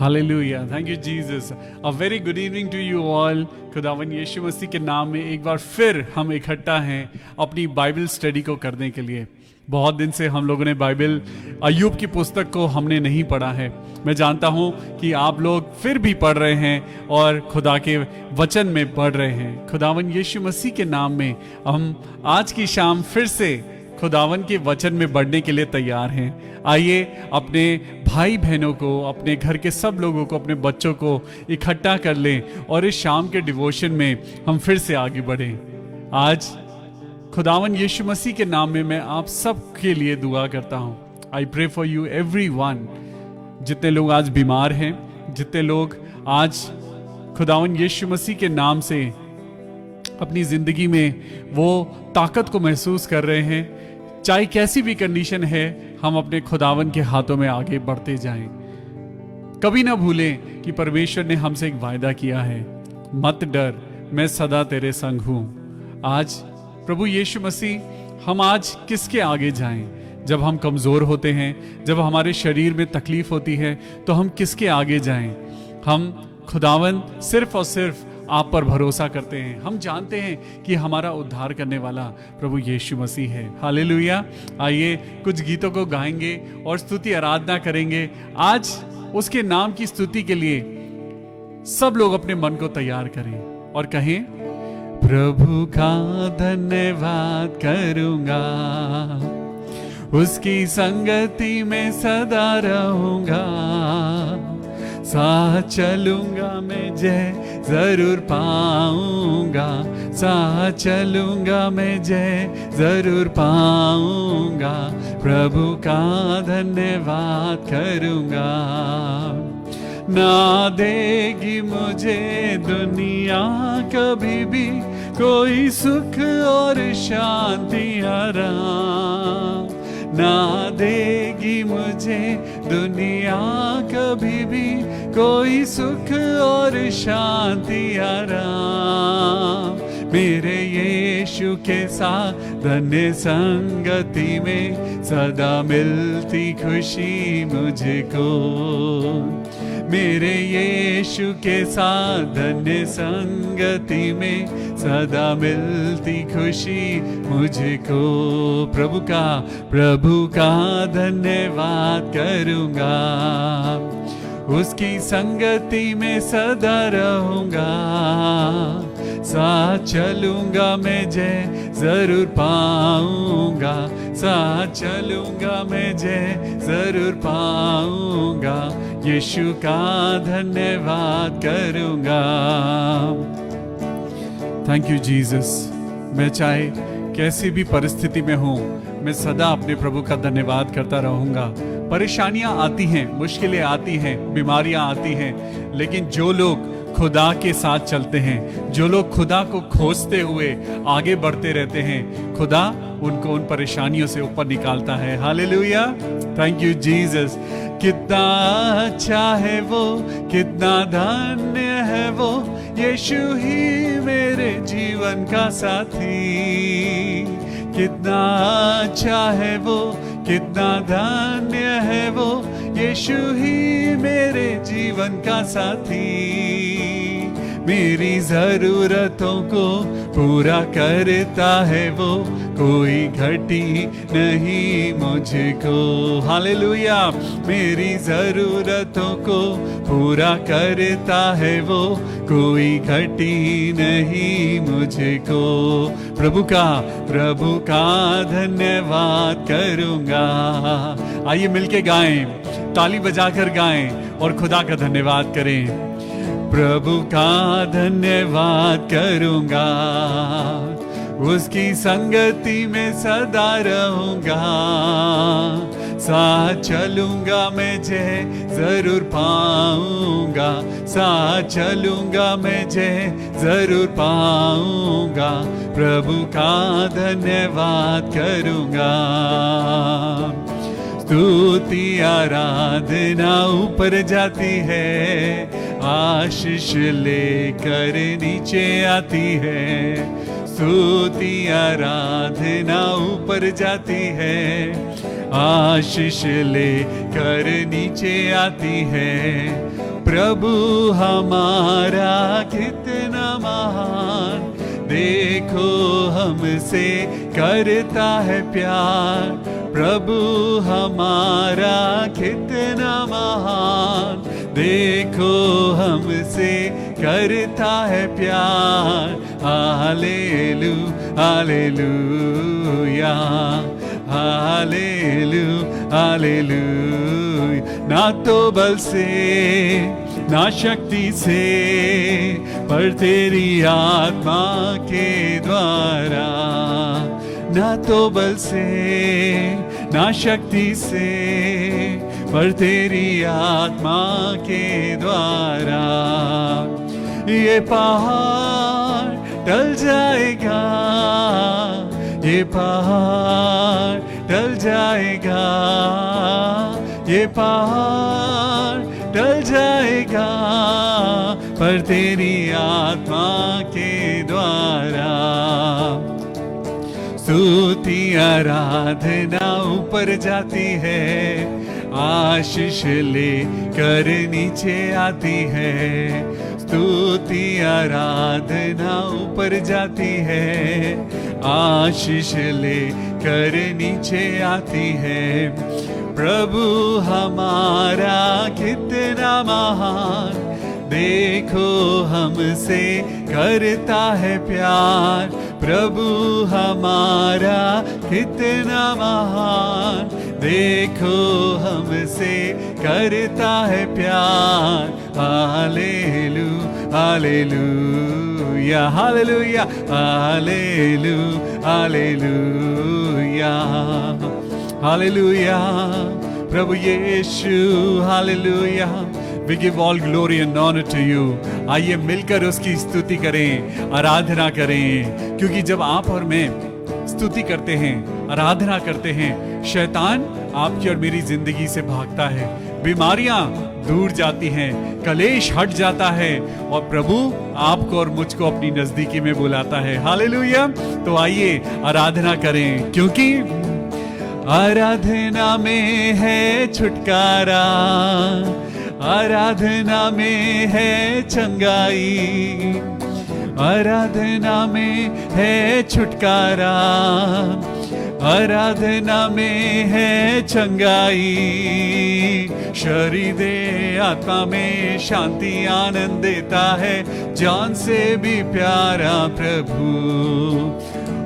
Hallelujah, thank you Jesus. A very good evening to you all. खुदावन यीशु मसीह के नाम में एक बार फिर हम इकट्ठा हैं अपनी बाइबल स्टडी को करने के लिए। बहुत दिन से हम लोगों ने बाइबल अय्यूब की पुस्तक को हमने नहीं पढ़ा है। मैं जानता हूँ कि आप लोग फिर भी पढ़ रहे हैं और खुदा के वचन में पढ़ रहे हैं। खुदावन यीशु मसीह के नाम में हम आज की शाम फिर से खुदावन के वचन में बढ़ने के लिए तैयार हैं। आइए अपने भाई बहनों को, अपने घर के सब लोगों को, अपने बच्चों को इकट्ठा कर लें और इस शाम के डिवोशन में हम फिर से आगे बढ़ें। आज खुदावन यीशु मसीह के नाम में मैं आप सब के लिए दुआ करता हूँ। I pray for you everyone. जितने लोग आज बीमार हैं, जितने लोग आज खुदावन यीशु मसीह के नाम से अपनी जिंदगी में वो ताकत को महसूस कर रहे हैं, चाहे कैसी भी कंडीशन है, हम अपने खुदावन के हाथों में आगे बढ़ते जाएं। कभी ना भूलें कि परमेश्वर ने हमसे एक वायदा किया है, मत डर, मैं सदा तेरे संग हूं। आज प्रभु यीशु मसीह, हम आज किसके आगे जाएं? जब हम कमजोर होते हैं, जब हमारे शरीर में तकलीफ होती है, तो हम किसके आगे जाएं? हम खुदावन सिर्फ और सिर्फ आप पर भरोसा करते हैं। हम जानते हैं कि हमारा उद्धार करने वाला प्रभु यीशु मसीह है। हालेलुया। आइए कुछ गीतों को गाएंगे और स्तुति आराधना करेंगे। आज उसके नाम की स्तुति के लिए सब लोग अपने मन को तैयार करें और कहें, प्रभु का धन्यवाद करूंगा, उसकी संगति में सदा रहूंगा, साथ चलूंगा मैं जय जरूर पाऊंगा, साथ चलूंगा मैं जय जरूर पाऊंगा, प्रभु का धन्यवाद करूंगा। ना देगी मुझे दुनिया कभी भी कोई सुख और शांति आराम, ना देगी मुझे दुनिया कभी भी कोई सुख और शांति आराम, मेरे यीशु के साथ धन्य संगति में सदा मिलती खुशी मुझको, मेरे यीशु के साथ धन्य संगति में सदा मिलती खुशी मुझको, प्रभु का धन्यवाद करूंगा, उसकी संगति में सदा रहूंगा, साथ चलूंगा मैं जय जरूर पाऊंगा, साथ चलूंगा मैं जय जरूर पाऊंगा, यीशु का धन्यवाद करूंगा। Thank you Jesus. मैं चाहे कैसी भी परिस्थिति में हूँ, मैं सदा अपने प्रभु का धन्यवाद करता रहूंगा। परेशानियां आती हैं, मुश्किलें आती हैं, बीमारियां आती हैं, लेकिन जो लोग खुदा के साथ चलते हैं, जो लोग खुदा को खोजते हुए आगे बढ़ते रहते हैं, खुदा उनको उन परेशानियों से ऊपर निकालता है। Hallelujah, thank you Jesus. कितना अच्छा है वो, कितना धन्य है वो, यीशु ही मेरे जीवन का साथी, कितना अच्छा है वो, कितना धन्य है वो, यीशु ही मेरे जीवन का साथी, मेरी जरूरतों को पूरा करता है वो, कोई घटी नहीं मुझको। हालेलुया, मेरी जरूरतों को पूरा करता है वो, कोई घटी नहीं मुझको, प्रभु का धन्यवाद करूंगा। आइए मिलके गाएं, ताली बजाकर गाएं और खुदा का धन्यवाद करें। प्रभु का धन्यवाद करूंगा, उसकी संगति में सदा रहूंगा, साथ चलूंगा मैं जय जरूर पाऊंगा, साथ चलूंगा मैं जय जरूर पाऊंगा, प्रभु का धन्यवाद करूंगा। स्तुति आराधना ऊपर जाती है, आशीष लेकर नीचे आती है, स्तुति आराधना ऊपर जाती है, आशीष लेकर नीचे आती है, प्रभु हमारा कितना महान, देखो हमसे करता है प्यार। प्रभु हमारा कितना महान, देखो हमसे करता है प्यार। Hallelu hallelujah hallelu hallelujah. ना तो बल से ना शक्ति से, पर तेरी आत्मा के द्वारा। ना तो बल से ना शक्ति से, पर तेरी आत्मा के द्वारा। ये पहाड़ टल जाएगा, ये पहाड़ टल जाएगा, ये पहाड़ टल जाएगा, पर तेरी आत्मा के द्वारा। स्तुति आराधना ऊपर जाती है, आशीष ले कर नीचे आती है। स्तुति आराधना ऊपर जाती है, आशीष ले कर नीचे आती है। प्रभु हमारा कितना महान, देखो हमसे करता है प्यार। प्रभु हमारा कितना महान, देखो हमसे करता है प्यार। Hallelu hallelujah hallelujah hallelu hallelujah hallelujah. प्रभु यीशु hallelujah. We give all glory and honor to you. आइए मिलकर उसकी स्तुति करें, आराधना करें, क्योंकि जब आप और मैं स्तुति करते हैं, आराधना करते हैं, शैतान आपकी और मेरी जिंदगी से भागता है, बीमारियां दूर जाती हैं, कलेश हट जाता है और प्रभु आपको और मुझको अपनी नजदीकी में बुलाता है। हालेलुया। तो आइए आराधना करें, क्योंकि आराधना में है छुटकारा, आराधना में है चंगाई, आराधना में है छुटकारा, आराधना में है चंगाई। शरीर दे आत्मा में शांति आनंद देता है, जान से भी प्यारा प्रभु।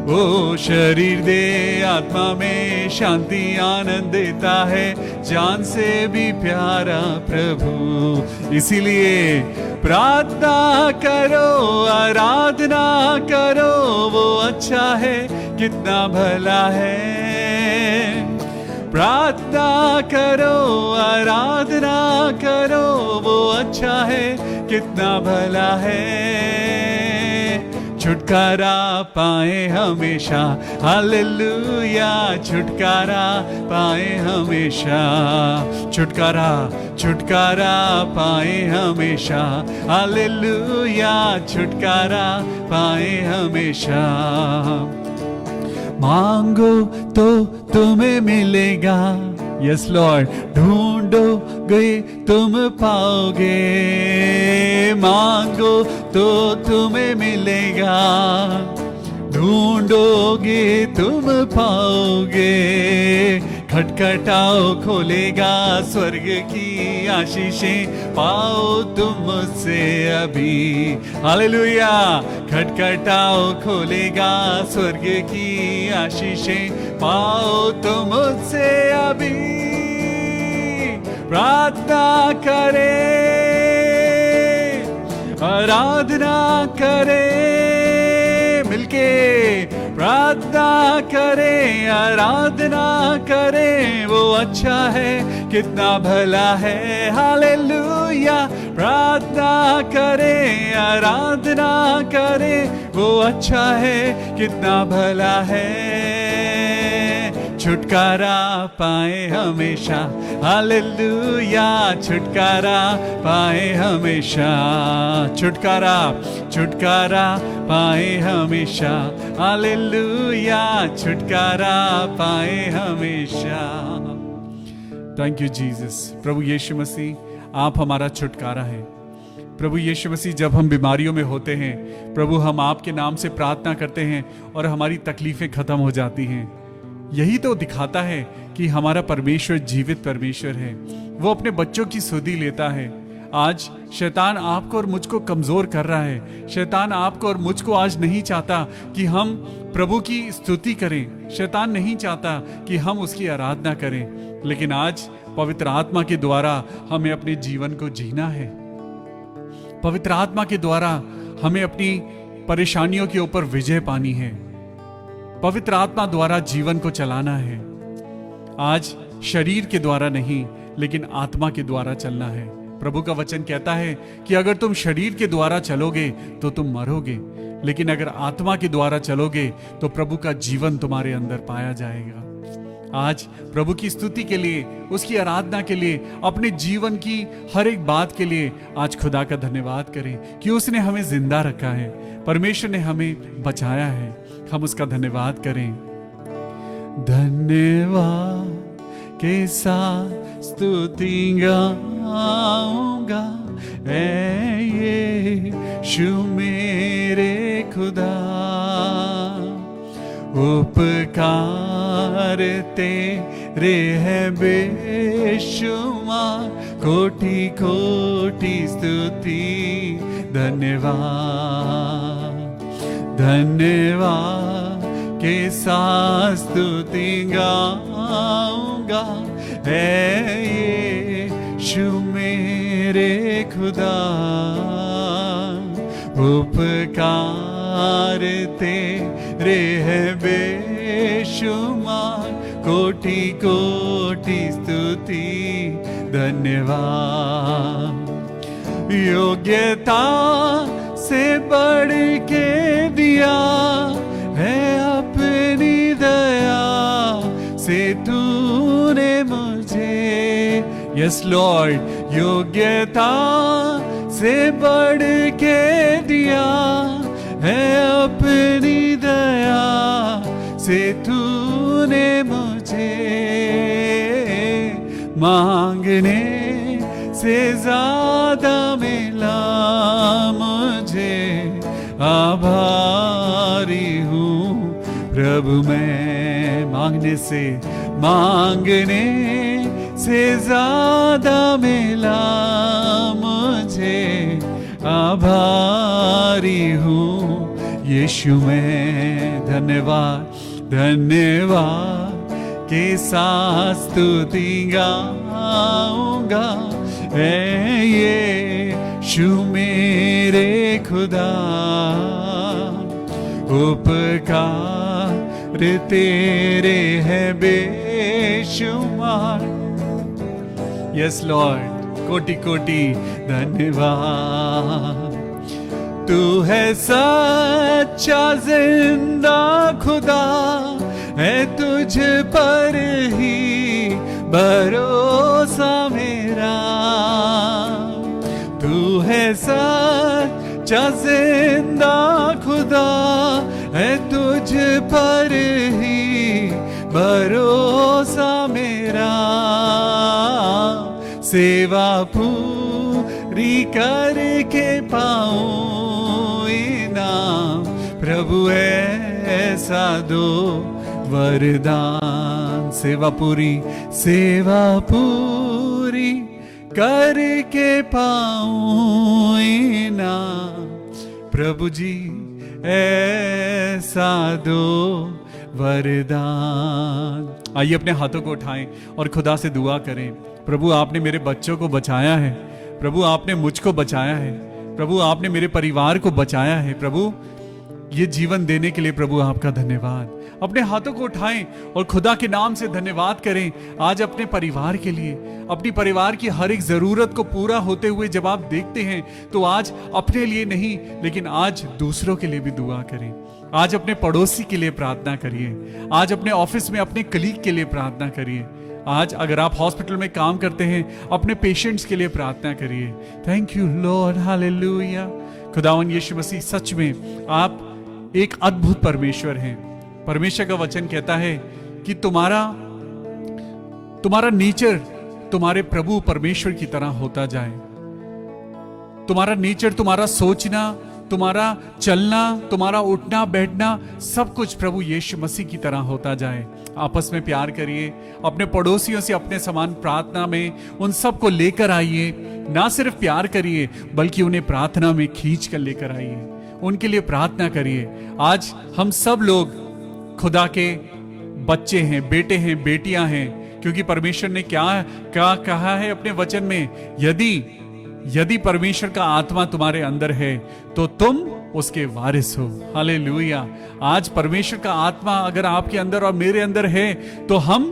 ओ शरीर दे आत्मा में शांति आनंद देता है, जान से भी प्यारा प्रभु। इसीलिए प्रार्थना करो, आराधना करो, वो अच्छा है, कितना भला है। प्रार्थना करो, आराधना करो, वो अच्छा है, कितना भला है। छुटकारा पाए हमेशा, हालेलुया, छुटकारा पाए हमेशा, छुटकारा छुटकारा पाए हमेशा, हालेलुया, छुटकारा पाए हमेशा। मांगो तो तुम्हें मिलेगा, यस लॉर्ड, ढूंढोगे तुम पाओगे। मांगो तो तुम्हें मिलेगा, ढूंढोगे तुम पाओगे। खटखटाओ खोलेगा स्वर्ग की आशीषें, पाओ तुम मुझसे अभी। हालेलुया। खटखटाओ खोलेगा स्वर्ग की आशीषें, पाओ तुम मुझसे अभी। प्रार्थना करें, आराधना करें, मिलके प्रार्थना करें, आराधना करें, वो अच्छा है, कितना भला है। हालेलुया। प्रार्थना करें, आराधना करें, वो अच्छा है, कितना भला है। छुटकारा पाए हमेशा, हालेलुया, छुटकारा पाए हमेशा। छुटकारा छुटकारा पाए हमेशा, हालेलुया, छुटकारा पाए हमेशा। Thank you Jesus. प्रभु यीशु मसीह, आप हमारा छुटकारा है। प्रभु यीशु मसीह, जब हम बीमारियों में होते हैं प्रभु, हम आपके नाम से प्रार्थना करते हैं और हमारी तकलीफें खत्म हो जाती हैं। यही तो दिखाता है कि हमारा परमेश्वर जीवित परमेश्वर है। वो अपने बच्चों की सुधि लेता है। आज शैतान आपको और मुझको कमजोर कर रहा है। शैतान आपको और मुझको आज नहीं चाहता कि हम प्रभु की स्तुति करें। शैतान नहीं चाहता कि हम उसकी आराधना करें। लेकिन आज पवित्र आत्मा के द्वारा हमें अपने जीवन को जीना है। पवित्र आत्मा के द्वारा हमें अपनी परेशानियों के ऊपर विजय पानी है। पवित्र आत्मा द्वारा जीवन को चलाना है। आज शरीर के द्वारा नहीं, लेकिन आत्मा के द्वारा चलना है। प्रभु का वचन कहता है कि अगर तुम शरीर के द्वारा चलोगे तो तुम मरोगे, लेकिन अगर आत्मा के द्वारा चलोगे तो प्रभु का जीवन तुम्हारे अंदर पाया जाएगा। आज प्रभु की स्तुति के लिए, उसकी आराधना के लिए, अपने जीवन की हर एक बात के लिए आज खुदा का धन्यवाद करें कि उसने हमें जिंदा रखा है, परमेश्वर ने हमें बचाया है। हम उसका धन्यवाद करें। धन्यवाद के साथ स्तुति गाऊंगा, ऐ यीशु मेरे खुदा, उपकार तेरे है बेशुमार, कोटि कोटि स्तुति धन्यवाद। धन्यवाद के साथ स्तुति गाऊंगा, है यीशु मेरे खुदा, उपकार तेरे है बेशुमार, कोटि कोटि स्तुति धन्यवाद। योग्यता से बढ़ के दिया है अपनी दया से तूने मुझे, यस लॉर्ड, योग्यता से बढ़ के दिया है अपनी दया से तूने मुझे, मांगने से ज्यादा मिला मुझे, आभारी हूँ प्रभु मैं। मांगने से ज्यादा मिला मुझे, आभारी हूँ यीशु मैं। धन्यवाद, धन्यवाद के साथ स्तुति गाऊंगा, ऐ यीशु मेरे खुदा, उपकार तेरे है बेशुमार, यस लॉर्ड, कोटि कोटि धन्यवाद। तू है सच्चा जिंदा खुदा, है तुझ पर ही भरोसा मेरा। तू है सच्चा जिंदा खुदा, है तुझ पर ही भरोसा मेरा। सेवा पूरी करके पाऊं इनाम, प्रभु ऐसा दो वरदान। सेवा पूरी करके पाऊं इनाम, प्रभु जी ऐसा दो वरदान। आइए अपने हाथों को उठाएं और खुदा से दुआ करें। प्रभु आपने मेरे बच्चों को बचाया है, प्रभु आपने मुझको बचाया है, प्रभु आपने मेरे परिवार को बचाया है। प्रभु ये जीवन देने के लिए प्रभु आपका धन्यवाद। अपने हाथों को उठाएं और खुदा के नाम से धन्यवाद करें। आज अपने परिवार के लिए, अपनी परिवार की हर एक जरूरत को पूरा होते हुए जब आप देखते हैं तो आज अपने लिए नहीं, लेकिन आज दूसरों के लिए भी दुआ करें। आज अपने पड़ोसी के लिए प्रार्थना करिए। आज अपने ऑफिस में अपने कलीग के लिए प्रार्थना करिए। आज अगर आप हॉस्पिटल में काम करते हैं, अपने पेशेंट्स के लिए प्रार्थना करिए। Thank you Lord, hallelujah. खुदावन यीशु मसीह, सच में आप एक अद्भुत परमेश्वर हैं। परमेश्वर का वचन कहता है कि तुम्हारा नेचर तुम्हारे प्रभु परमेश्वर की तरह होता जाए। तुम्हारा नेचर, तुम्हारा सोचना, तुम्हारा चलना, तुम्हारा उठना बैठना, सब कुछ प्रभु यीशु मसीह की तरह होता जाए। आपस में प्यार करिए, अपने पड़ोसियों से अपने समान प्रार्थना में उन सब को लेकर आइए। ना सिर्फ प्यार करिए बल्कि उन्हें प्रार्थना में खींच कर लेकर आइए, उनके लिए प्रार्थना करिए। आज हम सब लोग खुदा के बच्चे हैं, बेटे हैं, बेटियां हैं, क्योंकि परमेश्वर ने क्या कहा है अपने वचन में, यदि परमेश्वर का आत्मा तुम्हारे अंदर है तो तुम उसके वारिस हो। हालेलुया। आज परमेश्वर का आत्मा अगर आपके अंदर और मेरे अंदर है तो हम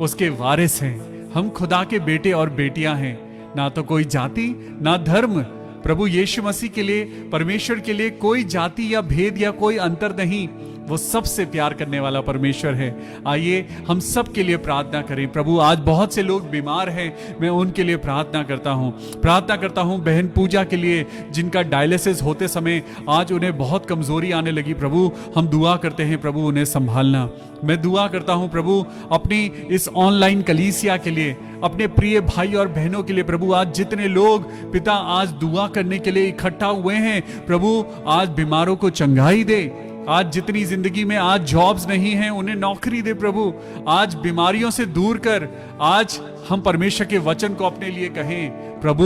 उसके वारिस हैं, हम खुदा के बेटे और बेटियां हैं। ना तो कोई जाति ना धर्म, प्रभु यीशु मसीह के लिए, परमेश्वर के लिए कोई जाति या भेद या कोई अंतर नहीं। वो सबसे प्यार करने वाला परमेश्वर है। आइए हम सब के लिए प्रार्थना करें। प्रभु, आज बहुत से लोग बीमार हैं, मैं उनके लिए प्रार्थना करता हूँ बहन पूजा के लिए, जिनका डायलिसिस होते समय आज उन्हें बहुत कमजोरी आने लगी। प्रभु, हम दुआ करते हैं प्रभु उन्हें संभालना। मैं दुआ करता हूँ प्रभु अपनी इस ऑनलाइन कलीसिया के लिए, अपने प्रिय भाई और बहनों के लिए। प्रभु, आज जितने लोग पिता आज दुआ करने के लिए इकट्ठा हुए हैं, प्रभु आज बीमारों को चंगाई दे। आज जितनी जिंदगी में आज जॉब्स नहीं हैं, उन्हें नौकरी दे प्रभु। आज बीमारियों से दूर कर। आज हम परमेश्वर के वचन को अपने लिए कहें। प्रभु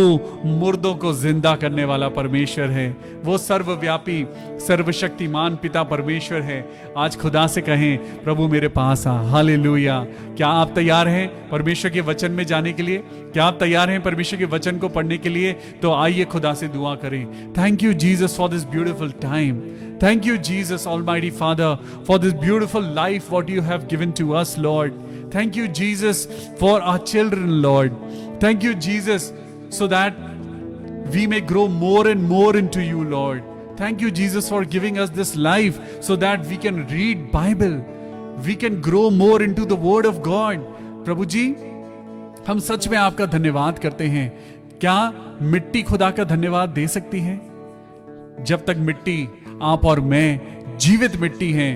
मुर्दों को जिंदा करने वाला परमेश्वर है, वो सर्वव्यापी सर्वशक्तिमान पिता परमेश्वर है। आज खुदा से कहें, प्रभु मेरे पास आ। हालेलुया। क्या आप तैयार हैं परमेश्वर के वचन में जाने के लिए? क्या आप तैयार हैं परमेश्वर के वचन को पढ़ने के लिए? तो आइए खुदा से दुआ करें। Thank you Jesus for this beautiful time. Thank you, Jesus, Almighty Father, for this beautiful life what you have given to us, Lord. Thank you, Jesus, for our children, Lord. Thank you, Jesus, so that we may grow more and more into you, Lord. Thank you, Jesus, for giving us this life so that we can read Bible. We can grow more into the Word of God. प्रभु जी, हम सच में आपका धन्यवाद करते हैं। क्या मिट्टी खुदा का धन्यवाद दे सकती है? जब तक मिट्टी, आप और मैं जीवित मिट्टी हैं,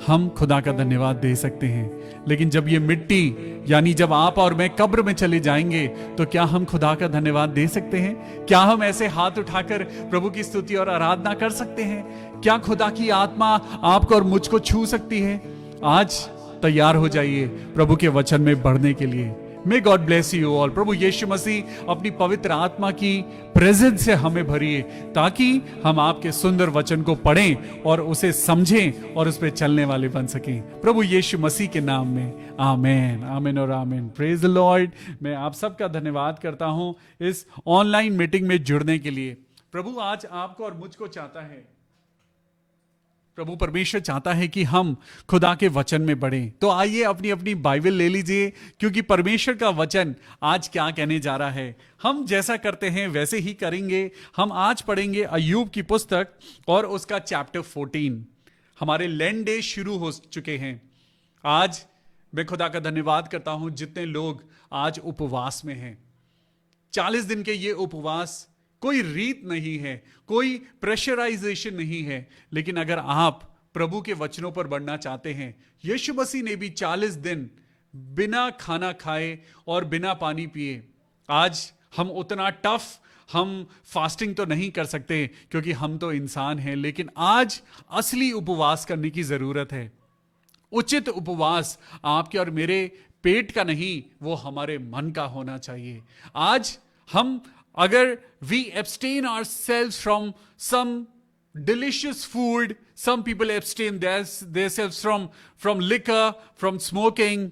हम खुदा का धन्यवाद दे सकते हैं। लेकिन जब ये मिट्टी, यानी जब आप और मैं कब्र में चले जाएंगे, तो क्या हम खुदा का धन्यवाद दे सकते हैं? क्या हम ऐसे हाथ उठाकर प्रभु की स्तुति और आराधना कर सकते हैं? क्या खुदा की आत्मा आपको और मुझको छू सकती है? आज तैयार हो जाइए प्रभु के वचन में बढ़ने के लिए। May God bless you all. प्रभु यीशु मसीह अपनी पवित्र आत्मा की प्रेजेंस से हमें भरिए, ताकि हम आपके सुंदर वचन को पढ़ें और उसे समझें और उस पर चलने वाले बन सकें। प्रभु यीशु मसीह के नाम में आमेन, आमेन और आमेन। Praise the Lord. मैं आप सबका धन्यवाद करता हूं इस ऑनलाइन मीटिंग में जुड़ने के लिए। प्रभु आज आपको और मुझको चाहता है, प्रभु परमेश्वर चाहता है कि हम खुदा के वचन में बढ़ें। तो आइए अपनी अपनी बाइबल ले लीजिए, क्योंकि परमेश्वर का वचन आज क्या कहने जा रहा है। हम जैसा करते हैं वैसे ही करेंगे। हम आज पढ़ेंगे अय्यूब की पुस्तक और उसका चैप्टर 14। हमारे लैंड डे शुरू हो चुके हैं। आज मैं खुदा का धन्यवाद करता हूं जितने लोग आज उपवास में हैं। 40 दिन के ये उपवास कोई रीत नहीं है, कोई प्रेशराइजेशन नहीं है, लेकिन अगर आप प्रभु के वचनों पर बढ़ना चाहते हैं, यीशु मसीह ने भी 40 दिन बिना खाना खाए और बिना पानी पिए। आज हम उतना टफ हम फास्टिंग तो नहीं कर सकते क्योंकि हम तो इंसान हैं, लेकिन आज असली उपवास करने की जरूरत है। उचित उपवास आपके और मेरे पेट का नहीं, वो हमारे मन का होना चाहिए। आज हम अगर we abstain ourselves from some delicious food, some people abstain themselves from liquor, from smoking,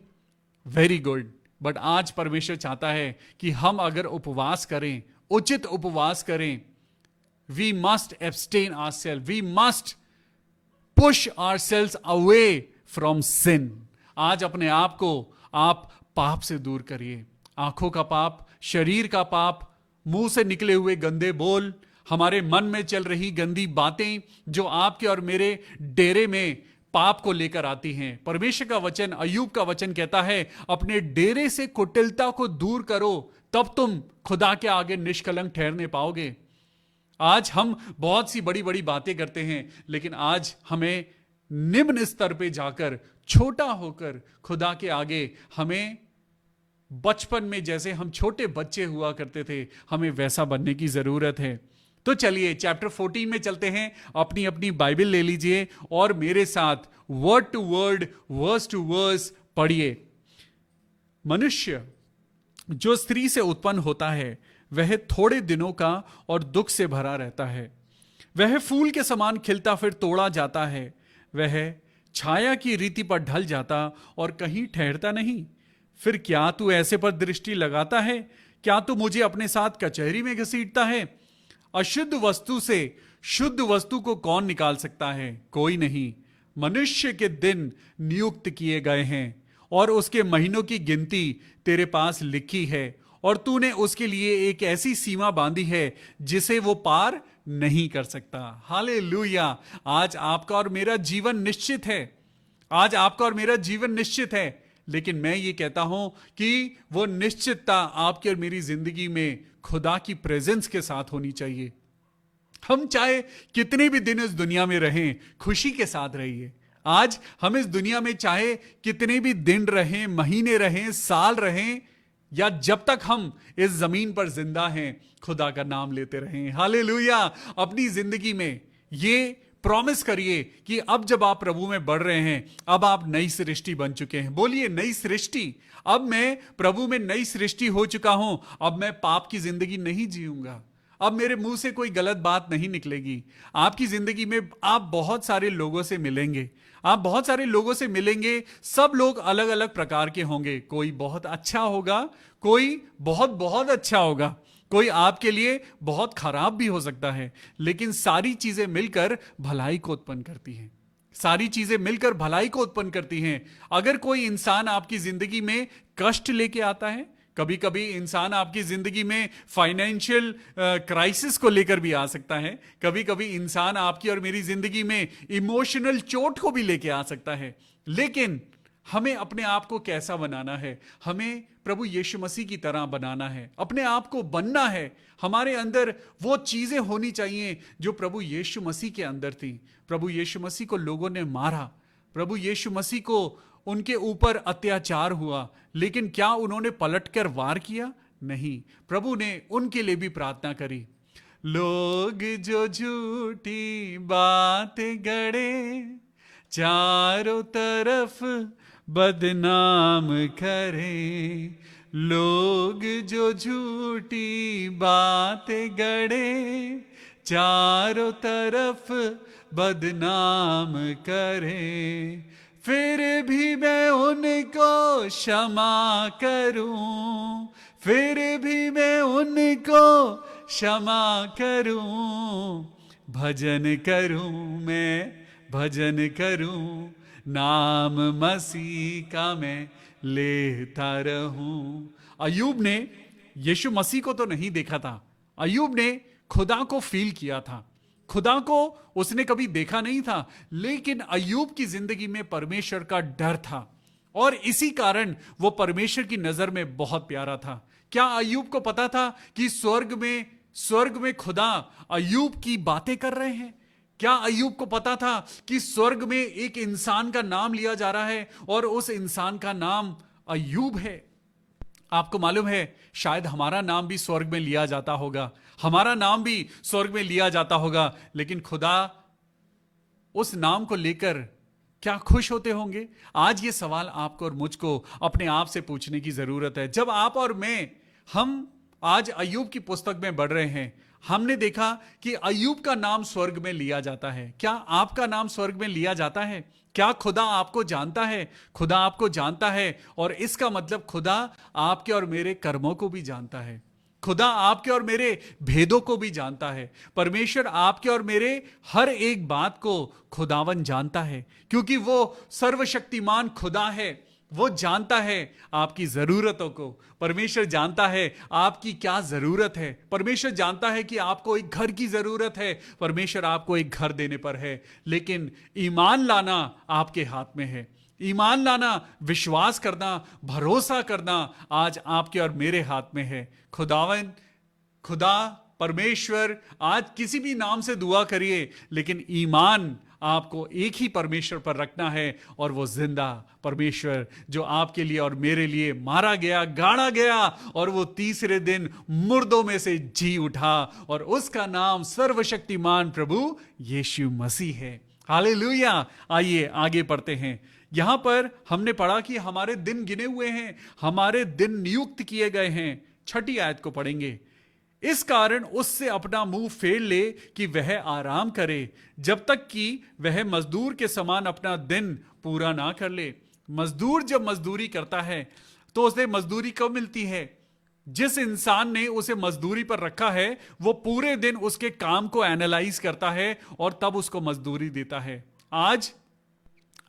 very good. But आज परमेश्वर चाहता है कि हम अगर उपवास करें, उचित उपवास करें, we must abstain ourselves, we must push ourselves away from sin. आज अपने आप को आप पाप से दूर करिए। आंखों का पाप, शरीर का पाप, मुंह से निकले हुए गंदे बोल, हमारे मन में चल रही गंदी बातें जो आपके और मेरे डेरे में पाप को लेकर आती हैं। परमेश्वर का वचन, अय्यूब का वचन कहता है, अपने डेरे से कुटिलता को दूर करो, तब तुम खुदा के आगे निष्कलंक ठहरने पाओगे। आज हम बहुत सी बड़ी बड़ी बातें करते हैं, लेकिन आज हमें निम्न स्तर पे जाकर, छोटा होकर खुदा के आगे हमें बचपन में जैसे हम छोटे बच्चे हुआ करते थे, हमें वैसा बनने की जरूरत है। तो चलिए चैप्टर 14 में चलते हैं। अपनी अपनी बाइबल ले लीजिए और मेरे साथ word to word, verse to verse पढ़िए। मनुष्य जो स्त्री से उत्पन्न होता है वह थोड़े दिनों का और दुख से भरा रहता है। वह फूल के समान खिलता फिर तोड़ा जाता है। वह छाया की रीति पर ढल जाता और कहीं ठहरता नहीं। फिर क्या तू ऐसे पर दृष्टि लगाता है? क्या तू मुझे अपने साथ कचहरी में घसीटता है? अशुद्ध वस्तु से शुद्ध वस्तु को कौन निकाल सकता है? कोई नहीं। मनुष्य के दिन नियुक्त किए गए हैं और उसके महीनों की गिनती तेरे पास लिखी है, और तूने उसके लिए एक ऐसी सीमा बांधी है जिसे वो पार नहीं कर सकता। हालेलुया। आज आपका और मेरा जीवन निश्चित है। आज आपका और मेरा जीवन निश्चित है, लेकिन मैं ये कहता हूं कि वो निश्चितता आपकी और मेरी जिंदगी में खुदा की प्रेजेंस के साथ होनी चाहिए। हम चाहे कितने भी दिन इस दुनिया में रहें, खुशी के साथ रहिए। आज हम इस दुनिया में चाहे कितने भी दिन रहें, महीने रहें, साल रहें, या जब तक हम इस जमीन पर जिंदा हैं, खुदा का नाम लेते रहें। हालेलुया। अपनी जिंदगी में ये प्रॉमिस करिए कि अब जब आप प्रभु में बढ़ रहे हैं, अब आप नई सृष्टि बन चुके हैं। बोलिए नई सृष्टि। अब मैं प्रभु में नई सृष्टि हो चुका हूं। अब मैं पाप की जिंदगी नहीं जीऊंगा। अब मेरे मुंह से कोई गलत बात नहीं निकलेगी। आपकी जिंदगी में आप बहुत सारे लोगों से मिलेंगे। आप बहुत सारे लोगों से मिलेंगे। सब लोग अलग अलग प्रकार के होंगे। कोई बहुत अच्छा होगा, कोई बहुत बहुत अच्छा होगा, कोई आपके लिए बहुत खराब भी हो सकता है। लेकिन सारी चीजें मिलकर भलाई को उत्पन्न करती हैं। सारी चीजें मिलकर भलाई को उत्पन्न करती हैं। अगर कोई इंसान आपकी जिंदगी में कष्ट लेके आता है, कभी कभी इंसान आपकी जिंदगी में फाइनेंशियल क्राइसिस को लेकर भी आ सकता है। कभी कभी इंसान आपकी और मेरी जिंदगी में इमोशनल चोट को भी लेके आ सकता है। लेकिन हमें अपने आप को कैसा बनाना है? हमें प्रभु यीशु मसीह की तरह बनाना है। अपने आप को बनना है। हमारे अंदर वो चीजें होनी चाहिए जो प्रभु यीशु मसीह के अंदर थी। प्रभु यीशु मसीह को लोगों ने मारा, प्रभु यीशु मसीह को उनके ऊपर अत्याचार हुआ, लेकिन क्या उन्होंने पलटकर वार किया? नहीं। प्रभु ने उनके लिए भी प्रार्थना करी। लोग जो झूठी बातें गढ़े, चारों तरफ बदनाम करे। लोग जो झूठी बातें गढ़े, चारों तरफ बदनाम करे। फिर भी मैं उनको क्षमा करूं, फिर भी मैं उनको क्षमा करूं। भजन करूं, मैं भजन करूं, नाम मसीह का मैं लेता रहूं। अय्यूब ने यीशु मसीह को तो नहीं देखा था। अय्यूब ने खुदा को फील किया था। खुदा को उसने कभी देखा नहीं था, लेकिन अय्यूब की जिंदगी में परमेश्वर का डर था और इसी कारण वो परमेश्वर की नजर में बहुत प्यारा था। क्या अय्यूब को पता था कि स्वर्ग में खुदा अय्यूब की बातें कर रहे हैं? क्या अय्यूब को पता था कि स्वर्ग में एक इंसान का नाम लिया जा रहा है और उस इंसान का नाम अय्यूब है? आपको मालूम है, शायद हमारा नाम भी स्वर्ग में लिया जाता होगा, हमारा नाम भी स्वर्ग में लिया जाता होगा, लेकिन खुदा उस नाम को लेकर क्या खुश होते होंगे? आज ये सवाल आपको और मुझको अपने आप से पूछने की जरूरत है। जब आप और हम आज अय्यूब की पुस्तक में बढ़ रहे हैं, हमने देखा कि अय्यूब का नाम स्वर्ग में लिया जाता है। क्या आपका नाम स्वर्ग में लिया जाता है? क्या खुदा आपको जानता है? खुदा आपको जानता है, और इसका मतलब खुदा आपके और मेरे कर्मों को भी जानता है। खुदा आपके और मेरे भेदों को भी जानता है। परमेश्वर आपके और मेरे हर एक बात को खुदावन जानता है, क्योंकि वो सर्वशक्तिमान खुदा है। वो जानता है आपकी जरूरतों को। परमेश्वर जानता है आपकी क्या जरूरत है। परमेश्वर जानता है कि आपको एक घर की जरूरत है। परमेश्वर आपको एक घर देने पर है, लेकिन ईमान लाना आपके हाथ में है। ईमान लाना, विश्वास करना, भरोसा करना आज आपके और मेरे हाथ में है। खुदा परमेश्वर, आज किसी भी नाम से दुआ करिए, लेकिन ईमान आपको एक ही परमेश्वर पर रखना है, और वो जिंदा परमेश्वर जो आपके लिए और मेरे लिए मारा गया, गाड़ा गया, और वो तीसरे दिन मुर्दों में से जी उठा, और उसका नाम सर्वशक्तिमान प्रभु यीशु मसीह है। हालेलुया। आइए आगे पढ़ते हैं। यहां पर हमने पढ़ा कि हमारे दिन गिने हुए हैं, हमारे दिन नियुक्त किए गए हैं। 6 आयत को पढ़ेंगे। इस कारण उससे अपना मुंह फेर ले कि वह आराम करे, जब तक कि वह मजदूर के समान अपना दिन पूरा ना कर ले। मजदूर जब मजदूरी करता है तो उसे मजदूरी कब मिलती है? जिस इंसान ने उसे मजदूरी पर रखा है वो पूरे दिन उसके काम को एनालाइज करता है और तब उसको मजदूरी देता है। आज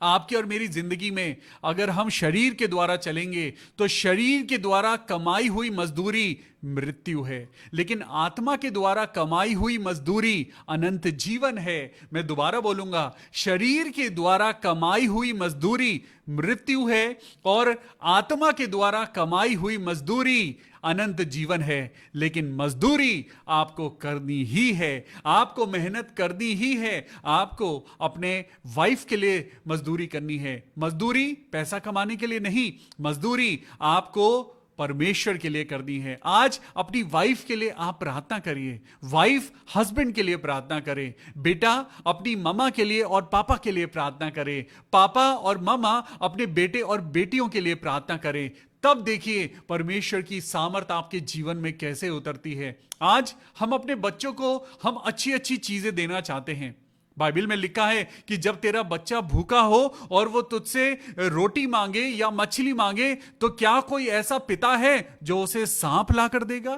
आपकी और मेरी जिंदगी में अगर हम शरीर के द्वारा चलेंगे तो शरीर के द्वारा कमाई हुई मजदूरी मृत्यु है, लेकिन आत्मा के द्वारा कमाई हुई मजदूरी अनंत जीवन है। मैं दोबारा बोलूंगा, शरीर के द्वारा कमाई हुई मजदूरी मृत्यु है और आत्मा के द्वारा कमाई हुई मजदूरी अनंत जीवन है। लेकिन मजदूरी आपको करनी ही है, आपको मेहनत करनी ही है, आपको अपने वाइफ के लिए मजदूरी करनी है। मजदूरी पैसा कमाने के लिए नहीं, मजदूरी आपको परमेश्वर के लिए करनी है। आज अपनी वाइफ के लिए आप प्रार्थना करिए, वाइफ हस्बैंड के लिए प्रार्थना करे, बेटा अपनी ममा के लिए और पापा के लिए प्रार्थना करे, पापा और ममा अपने बेटे और बेटियों के लिए प्रार्थना करें। तब देखिए परमेश्वर की सामर्थ आपके जीवन में कैसे उतरती है। आज हम अपने बच्चों को हम अच्छी अच्छी चीजें देना चाहते हैं। बाइबल में लिखा है कि जब तेरा बच्चा भूखा हो और वो तुझसे रोटी मांगे या मछली मांगे तो क्या कोई ऐसा पिता है जो उसे सांप ला कर देगा?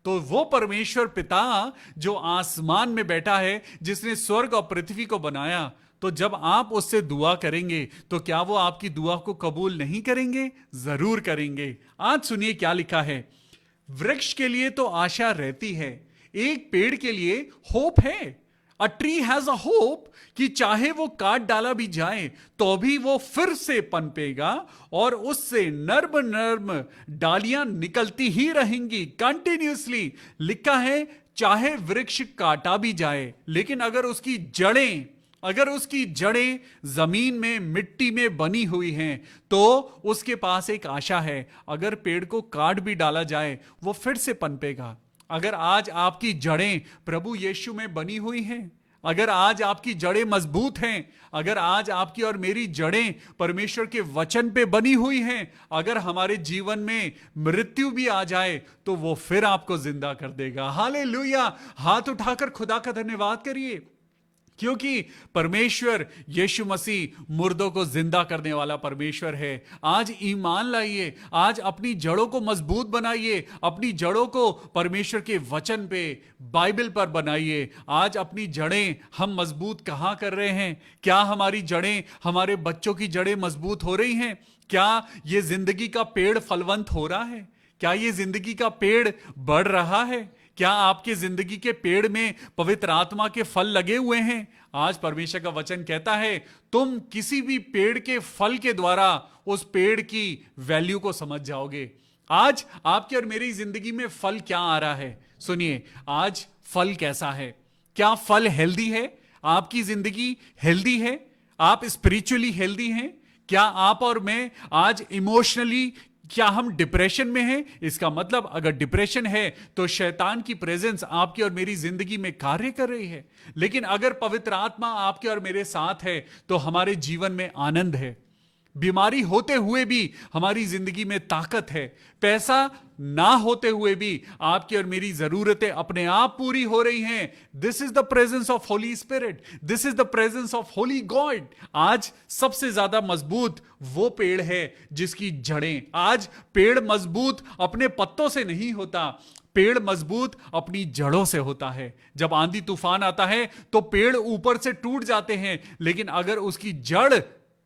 तो वो परमेश्वर पिता जो आसमान में बैठा है, जिसने स्वर्ग और पृथ्वी को बनाया, तो जब आप उससे दुआ करेंगे तो क्या वो आपकी दुआ को कबूल नहीं करेंगे? जरूर करेंगे। आज सुनिए क्या लिखा है। वृक्ष के लिए तो आशा रहती है, एक पेड़ के लिए होप है। A tree has a hope कि चाहे वो काट डाला भी जाए तो भी वो फिर से पनपेगा और उससे नर्म नर्म डालियां निकलती ही रहेंगी कंटिन्यूअसली। लिखा है चाहे वृक्ष काटा भी जाए, लेकिन अगर उसकी जड़ें जमीन में मिट्टी में बनी हुई हैं तो उसके पास एक आशा है। अगर पेड़ को काट भी डाला जाए वो फिर से पनपेगा। अगर आज आपकी जड़ें प्रभु यीशु में बनी हुई हैं, अगर आज आपकी जड़ें मजबूत हैं, अगर आज आपकी और मेरी जड़ें परमेश्वर के वचन पे बनी हुई हैं, अगर हमारे जीवन में मृत्यु भी आ जाए तो वो फिर आपको जिंदा कर देगा। हालेलुया। हाथ उठाकर खुदा का धन्यवाद करिए, क्योंकि परमेश्वर यीशु मसीह मुर्दों को जिंदा करने वाला परमेश्वर है। आज ईमान लाइए, आज अपनी जड़ों को मजबूत बनाइए, अपनी जड़ों को परमेश्वर के वचन पे, बाइबल पर बनाइए। आज अपनी जड़ें हम मजबूत कहाँ कर रहे हैं? क्या हमारी जड़ें, हमारे बच्चों की जड़ें मजबूत हो रही हैं? क्या ये जिंदगी का पेड़ फलवंत हो रहा है? क्या ये जिंदगी का पेड़ बढ़ रहा है? क्या आपके जिंदगी के पेड़ में पवित्र आत्मा के फल लगे हुए हैं? आज परमेश्वर का वचन कहता है तुम किसी भी पेड़ के फल के द्वारा उस पेड़ की वैल्यू को समझ जाओगे। आज आपकी और मेरी जिंदगी में फल क्या आ रहा है? सुनिए, आज फल कैसा है? क्या फल हेल्दी है? आपकी जिंदगी हेल्दी है? आप स्पिरिचुअली हेल्दी हैं? क्या आप और मैं आज इमोशनली, क्या हम डिप्रेशन में हैं? इसका मतलब अगर डिप्रेशन है तो शैतान की प्रेजेंस आपकी और मेरी जिंदगी में कार्य कर रही है। लेकिन अगर पवित्र आत्मा आपके और मेरे साथ है तो हमारे जीवन में आनंद है। बीमारी होते हुए भी हमारी जिंदगी में ताकत है। पैसा ना होते हुए भी आपकी और मेरी जरूरतें अपने आप पूरी हो रही हैं। This is the presence of Holi spirit, this is the presence of Holi God. आज सबसे ज्यादा मजबूत वो पेड़ है जिसकी जड़ें, आज पेड़ मजबूत अपने पत्तों से नहीं होता, पेड़ मजबूत अपनी जड़ों से होता है। जब आंधी तूफान आता है तो पेड़ ऊपर से टूट जाते हैं, लेकिन अगर उसकी जड़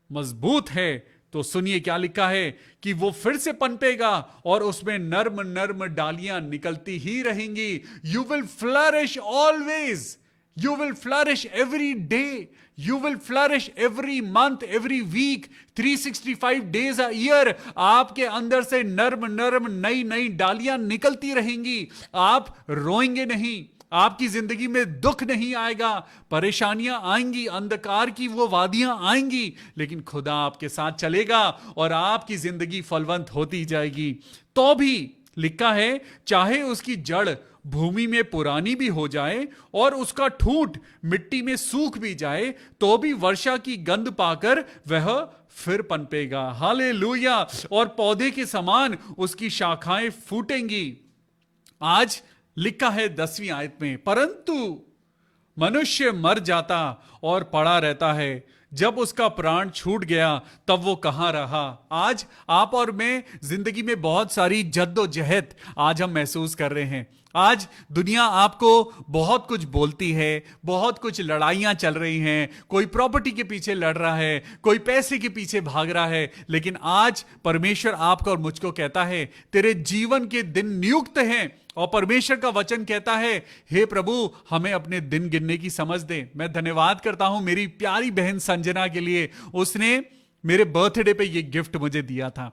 मजबूत है तो सुनिए क्या लिखा है कि वो फिर से पनपेगा और उसमें नर्म नर्म डालियां निकलती ही रहेंगी। You will flourish always. You will flourish every day. You will flourish every month, every week, 365 days a year. आपके अंदर से नर्म नर्म नई नई डालियां निकलती रहेंगी. आप रोएंगे नहीं. आपकी जिंदगी में दुख नहीं आएगा, परेशानियां आएंगी, अंधकार की वो वादियां आएंगी, लेकिन खुदा आपके साथ चलेगा और आपकी जिंदगी फलवंत होती जाएगी. तो भी लिखा है, चाहे उसकी जड़ भूमि में पुरानी भी हो जाए और उसका ठूंठ मिट्टी में सूख भी जाए, तो भी वर्षा की गंध पाकर वह फिर पनपेगा. हालेलुया. और पौधे के समान उसकी शाखाएं फूटेंगी. आज लिखा है 10वीं आयत में, परंतु मनुष्य मर जाता और पड़ा रहता है. जब उसका प्राण छूट गया तब वो कहां रहा. आज आप और मैं जिंदगी में बहुत सारी जद्दोजहद आज हम महसूस कर रहे हैं. आज दुनिया आपको बहुत कुछ बोलती है, बहुत कुछ लड़ाइयां चल रही हैं. कोई प्रॉपर्टी के पीछे लड़ रहा है, कोई पैसे के पीछे भाग रहा है. लेकिन आज परमेश्वर आपको और मुझको कहता है, तेरे जीवन के दिन नियुक्त हैं. और परमेश्वर का वचन कहता है, हे प्रभु हमें अपने दिन गिनने की समझ दे. मैं धन्यवाद करता हूं मेरी प्यारी बहन संजना के लिए. उसने मेरे बर्थडे पे ये गिफ्ट मुझे दिया था.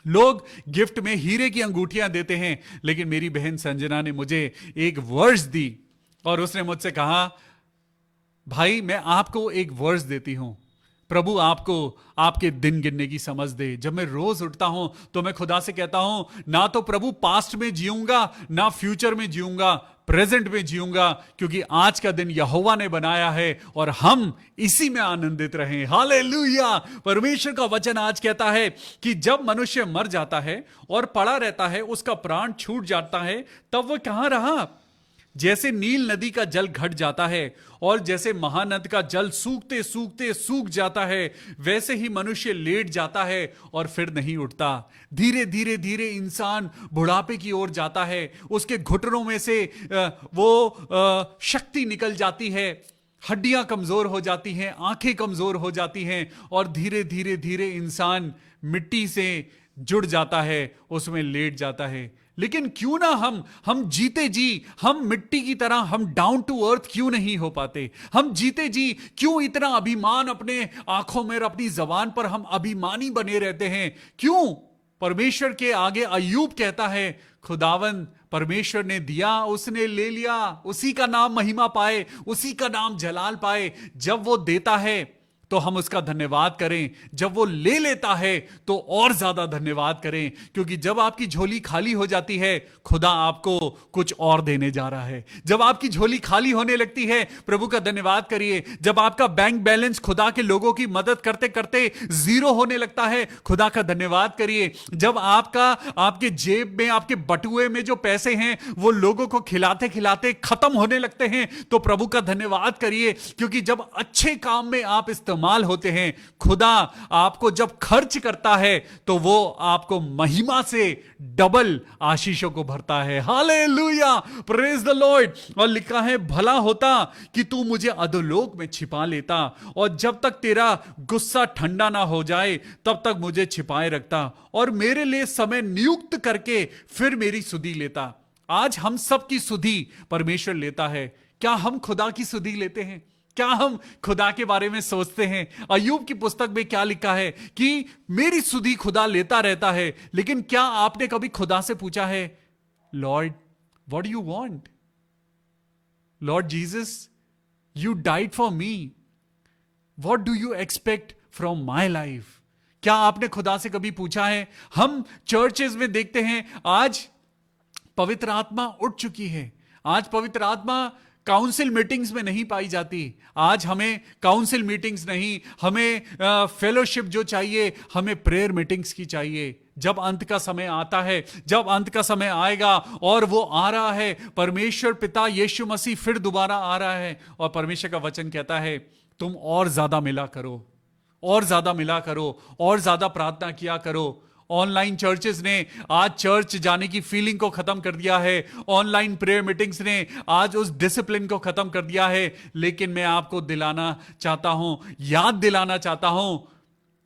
लोग गिफ्ट में हीरे की अंगूठियां देते हैं, लेकिन मेरी बहन संजना ने मुझे एक वर्स दी और उसने मुझसे कहा, भाई मैं आपको एक वर्स देती हूं, प्रभु आपको आपके दिन गिनने की समझ दे. जब मैं रोज उठता हूं तो मैं खुदा से कहता हूं, ना तो प्रभु पास्ट में जीऊंगा, ना फ्यूचर में जीऊंगा, प्रेजेंट में जीऊंगा, क्योंकि आज का दिन यहोवा ने बनाया है और हम इसी में आनंदित रहें. हालेलुया. परमेश्वर का वचन आज कहता है कि जब मनुष्य मर जाता है और पड़ा रहता है, उसका प्राण छूट जाता है, तब वह कहां रहा. जैसे नील नदी का जल घट जाता है और जैसे महानद का जल सूखते सूखते सूख जाता है, वैसे ही मनुष्य लेट जाता है और फिर नहीं उठता. धीरे धीरे धीरे इंसान बुढ़ापे की ओर जाता है. उसके घुटनों में से वो शक्ति निकल जाती है, हड्डियां कमजोर हो जाती हैं, आंखें कमजोर हो जाती हैं और धीरे धीरे धीरे इंसान मिट्टी से जुड़ जाता है, उसमें लेट जाता है. लेकिन क्यों ना हम जीते जी हम मिट्टी की तरह हम डाउन टू अर्थ क्यों नहीं हो पाते. हम जीते जी क्यों इतना अभिमान अपने आंखों में, अपनी जबान पर हम अभिमानी बने रहते हैं. क्यों. परमेश्वर के आगे अय्यूब कहता है, खुदावन परमेश्वर ने दिया, उसने ले लिया, उसी का नाम महिमा पाए, उसी का नाम जलाल पाए. जब वो देता है तो हम उसका धन्यवाद करें, जब वो ले लेता है तो और ज्यादा धन्यवाद करें, क्योंकि जब आपकी झोली खाली हो जाती है, खुदा आपको कुछ और देने जा रहा है. जब आपकी झोली खाली होने लगती है, प्रभु का धन्यवाद करिए. जब आपका बैंक बैलेंस खुदा के लोगों की मदद करते करते जीरो होने लगता है, खुदा का धन्यवाद करिए. जब आपके जेब में, आपके बटुए में जो पैसे हैं वो लोगों को खिलाते खिलाते खत्म होने लगते हैं, तो प्रभु का धन्यवाद करिए, क्योंकि जब अच्छे काम में आप इस्तेमाल होते हैं, खुदा आपको जब खर्च करता है तो वो आपको महिमा से डबल आशीषों को भरता है. हालेलुया. Praise the Lord. और लिखा है, भला होता कि तू मुझे अधोलोक में छिपा लेता और जब तक तेरा गुस्सा ठंडा ना हो जाए तब तक मुझे छिपाए रखता और मेरे लिए समय नियुक्त करके फिर मेरी सुधि लेता. आज हम सब की सुधि परमेश्वर लेता है. क्या हम खुदा की सुधि लेते हैं? क्या हम खुदा के बारे में सोचते हैं? अय्यूब की पुस्तक में क्या लिखा है कि मेरी सुधि खुदा लेता रहता है. लेकिन क्या आपने कभी खुदा से पूछा है, Lord what do you want? Lord Jesus, you died for me, what do you expect from my life? क्या आपने खुदा से कभी पूछा है? हम चर्चेस में देखते हैं आज पवित्र आत्मा उठ चुकी है. आज पवित्र आत्मा काउंसिल मीटिंग्स में नहीं पाई जाती. आज हमें काउंसिल मीटिंग्स नहीं, हमें फेलोशिप जो चाहिए, हमें प्रेयर मीटिंग्स की चाहिए. जब अंत का समय आता है, जब अंत का समय आएगा और वो आ रहा है, परमेश्वर पिता यीशु मसीह फिर दोबारा आ रहा है और परमेश्वर का वचन कहता है, तुम और ज्यादा मिला करो, और ज्यादा मिला करो, और ज्यादा प्रार्थना किया करो. ऑनलाइन चर्चेस ने आज चर्च जाने की फीलिंग को खत्म कर दिया है. ऑनलाइन प्रेयर मीटिंग्स ने आज उस डिसिप्लिन को खत्म कर दिया है. लेकिन मैं आपको दिलाना चाहता हूं, याद दिलाना चाहता हूं,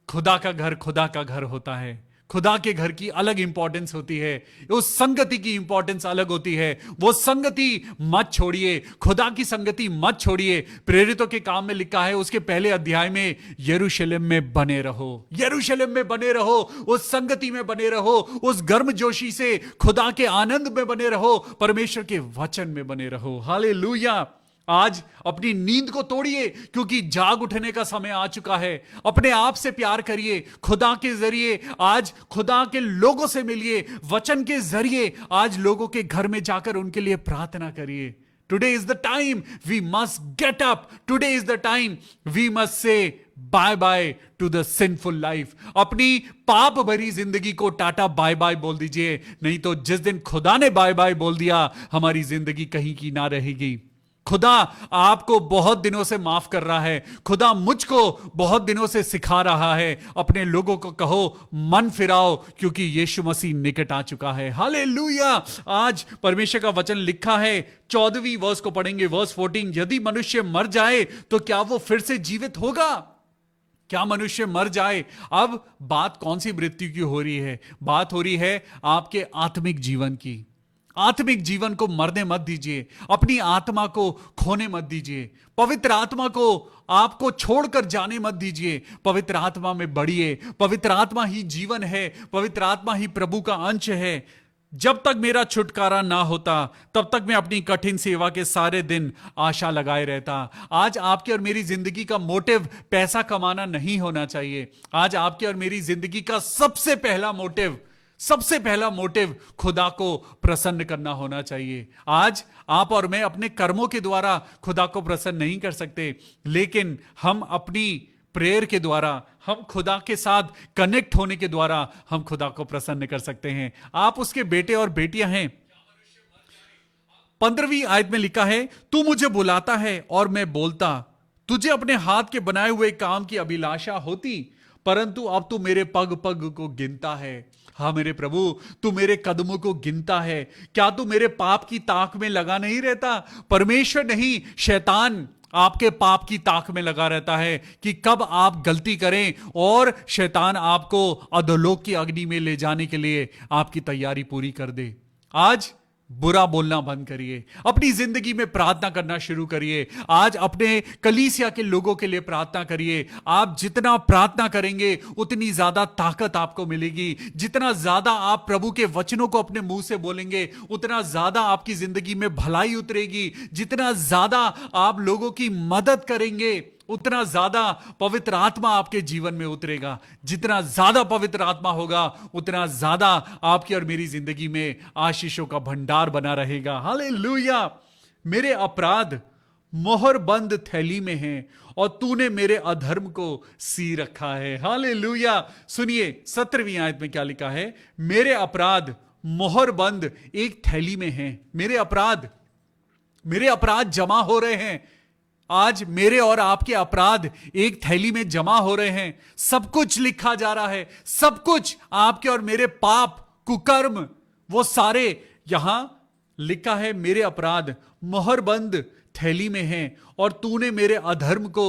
खुदा का घर खुदा का घर होता है. खुदा के घर की अलग इंपॉर्टेंस होती है, उस संगति की इंपॉर्टेंस अलग होती है। वो संगति मत छोड़िए, खुदा की संगति मत छोड़िए। प्रेरितों के काम में लिखा है उसके पहले अध्याय में, यरूशलेम में बने रहो, यरूशलेम में बने रहो, उस संगति में बने रहो, उस गर्मजोशी से खुदा के आनंद में बने रहो, परमेश्वर के वचन में बने रहो। हालेलुया। आज अपनी नींद को तोड़िए, क्योंकि जाग उठने का समय आ चुका है। अपने आप से प्यार करिए, खुदा के जरिए आज खुदा के लोगों से मिलिए, वचन के जरिए आज लोगों के घर में जाकर उनके लिए प्रार्थना करिए। Today is the time we must get up, today is the time we must say bye bye to the sinful life. अपनी पाप भरी जिंदगी को टाटा बाय बाय बोल दीजिए, नहीं तो जिस दिन खुदा ने बाय बाय बोल दिया, हमारी जिंदगी कहीं की ना रहेगी। खुदा आपको बहुत दिनों से माफ कर रहा है, खुदा मुझको बहुत दिनों से सिखा रहा है। अपने लोगों को कहो मन फिराओ, क्योंकि यीशु मसीह निकट आ चुका है। हालेलुया। आज परमेश्वर का वचन लिखा है, 14वीं वर्स को पढ़ेंगे, वर्स 14। यदि मनुष्य मर जाए तो क्या वो फिर से जीवित होगा? क्या मनुष्य मर जाए? अब बात कौन सी मृत्यु की हो रही है? बात हो रही है आपके आत्मिक जीवन की। आत्मिक जीवन को मरने मत दीजिए, अपनी आत्मा को खोने मत दीजिए, पवित्र आत्मा को आपको छोड़कर जाने मत दीजिए। पवित्र आत्मा में बढ़िए, पवित्र आत्मा ही जीवन है, पवित्र आत्मा ही प्रभु का अंश है। जब तक मेरा छुटकारा ना होता, तब तक मैं अपनी कठिन सेवा के सारे दिन आशा लगाए रहता। आज आपके और मेरी जिंदगी का मोटिव पैसा कमाना नहीं होना चाहिए। आज आपके और मेरी जिंदगी का सबसे पहला मोटिव खुदा को प्रसन्न करना होना चाहिए। आज आप और मैं अपने कर्मों के द्वारा खुदा को प्रसन्न नहीं कर सकते, लेकिन हम अपनी प्रेयर के द्वारा, हम खुदा के साथ कनेक्ट होने के द्वारा हम खुदा को प्रसन्न कर सकते हैं। आप उसके बेटे और बेटियां हैं। 15वीं आयत में लिखा है, तू मुझे बुलाता है और मैं बोलता, तुझे अपने हाथ के बनाए हुए काम की अभिलाषा होती, परंतु अब तू मेरे पग पग को गिनता है। हाँ मेरे प्रभु, तू मेरे कदमों को गिनता है। क्या तू मेरे पाप की ताक में लगा नहीं रहता? परमेश्वर नहीं, शैतान आपके पाप की ताक में लगा रहता है कि कब आप गलती करें, और शैतान आपको अधोलोक की अग्नि में ले जाने के लिए आपकी तैयारी पूरी कर दे। आज बुरा बोलना बंद करिए, अपनी जिंदगी में प्रार्थना करना शुरू करिए। आज अपने कलीसिया के लोगों के लिए प्रार्थना करिए। आप जितना प्रार्थना करेंगे उतनी ज्यादा ताकत आपको मिलेगी। जितना ज्यादा आप प्रभु के वचनों को अपने मुंह से बोलेंगे, उतना ज्यादा आपकी जिंदगी में भलाई उतरेगी। जितना ज्यादा आप लोगों की मदद करेंगे, उतना ज्यादा पवित्र आत्मा आपके जीवन में उतरेगा। जितना ज्यादा पवित्र आत्मा होगा, उतना ज्यादा आपकी और मेरी जिंदगी में आशीषों का भंडार बना रहेगा। हालेलुया। मेरे अपराध मोहर बंद थैली में हैं और तूने मेरे अधर्म को सी रखा है। हालेलुया। सुनिए 17वीं आयत में क्या लिखा है, मेरे अपराध मोहर बंद एक थैली में हैं। मेरे अपराध जमा हो रहे हैं। आज मेरे और आपके अपराध एक थैली में जमा हो रहे हैं। सब कुछ लिखा जा रहा है, सब कुछ आपके और मेरे पाप कुकर्म, वो सारे यहां लिखा है। मेरे अपराध मोहरबंद थैली में हैं और तूने मेरे अधर्म को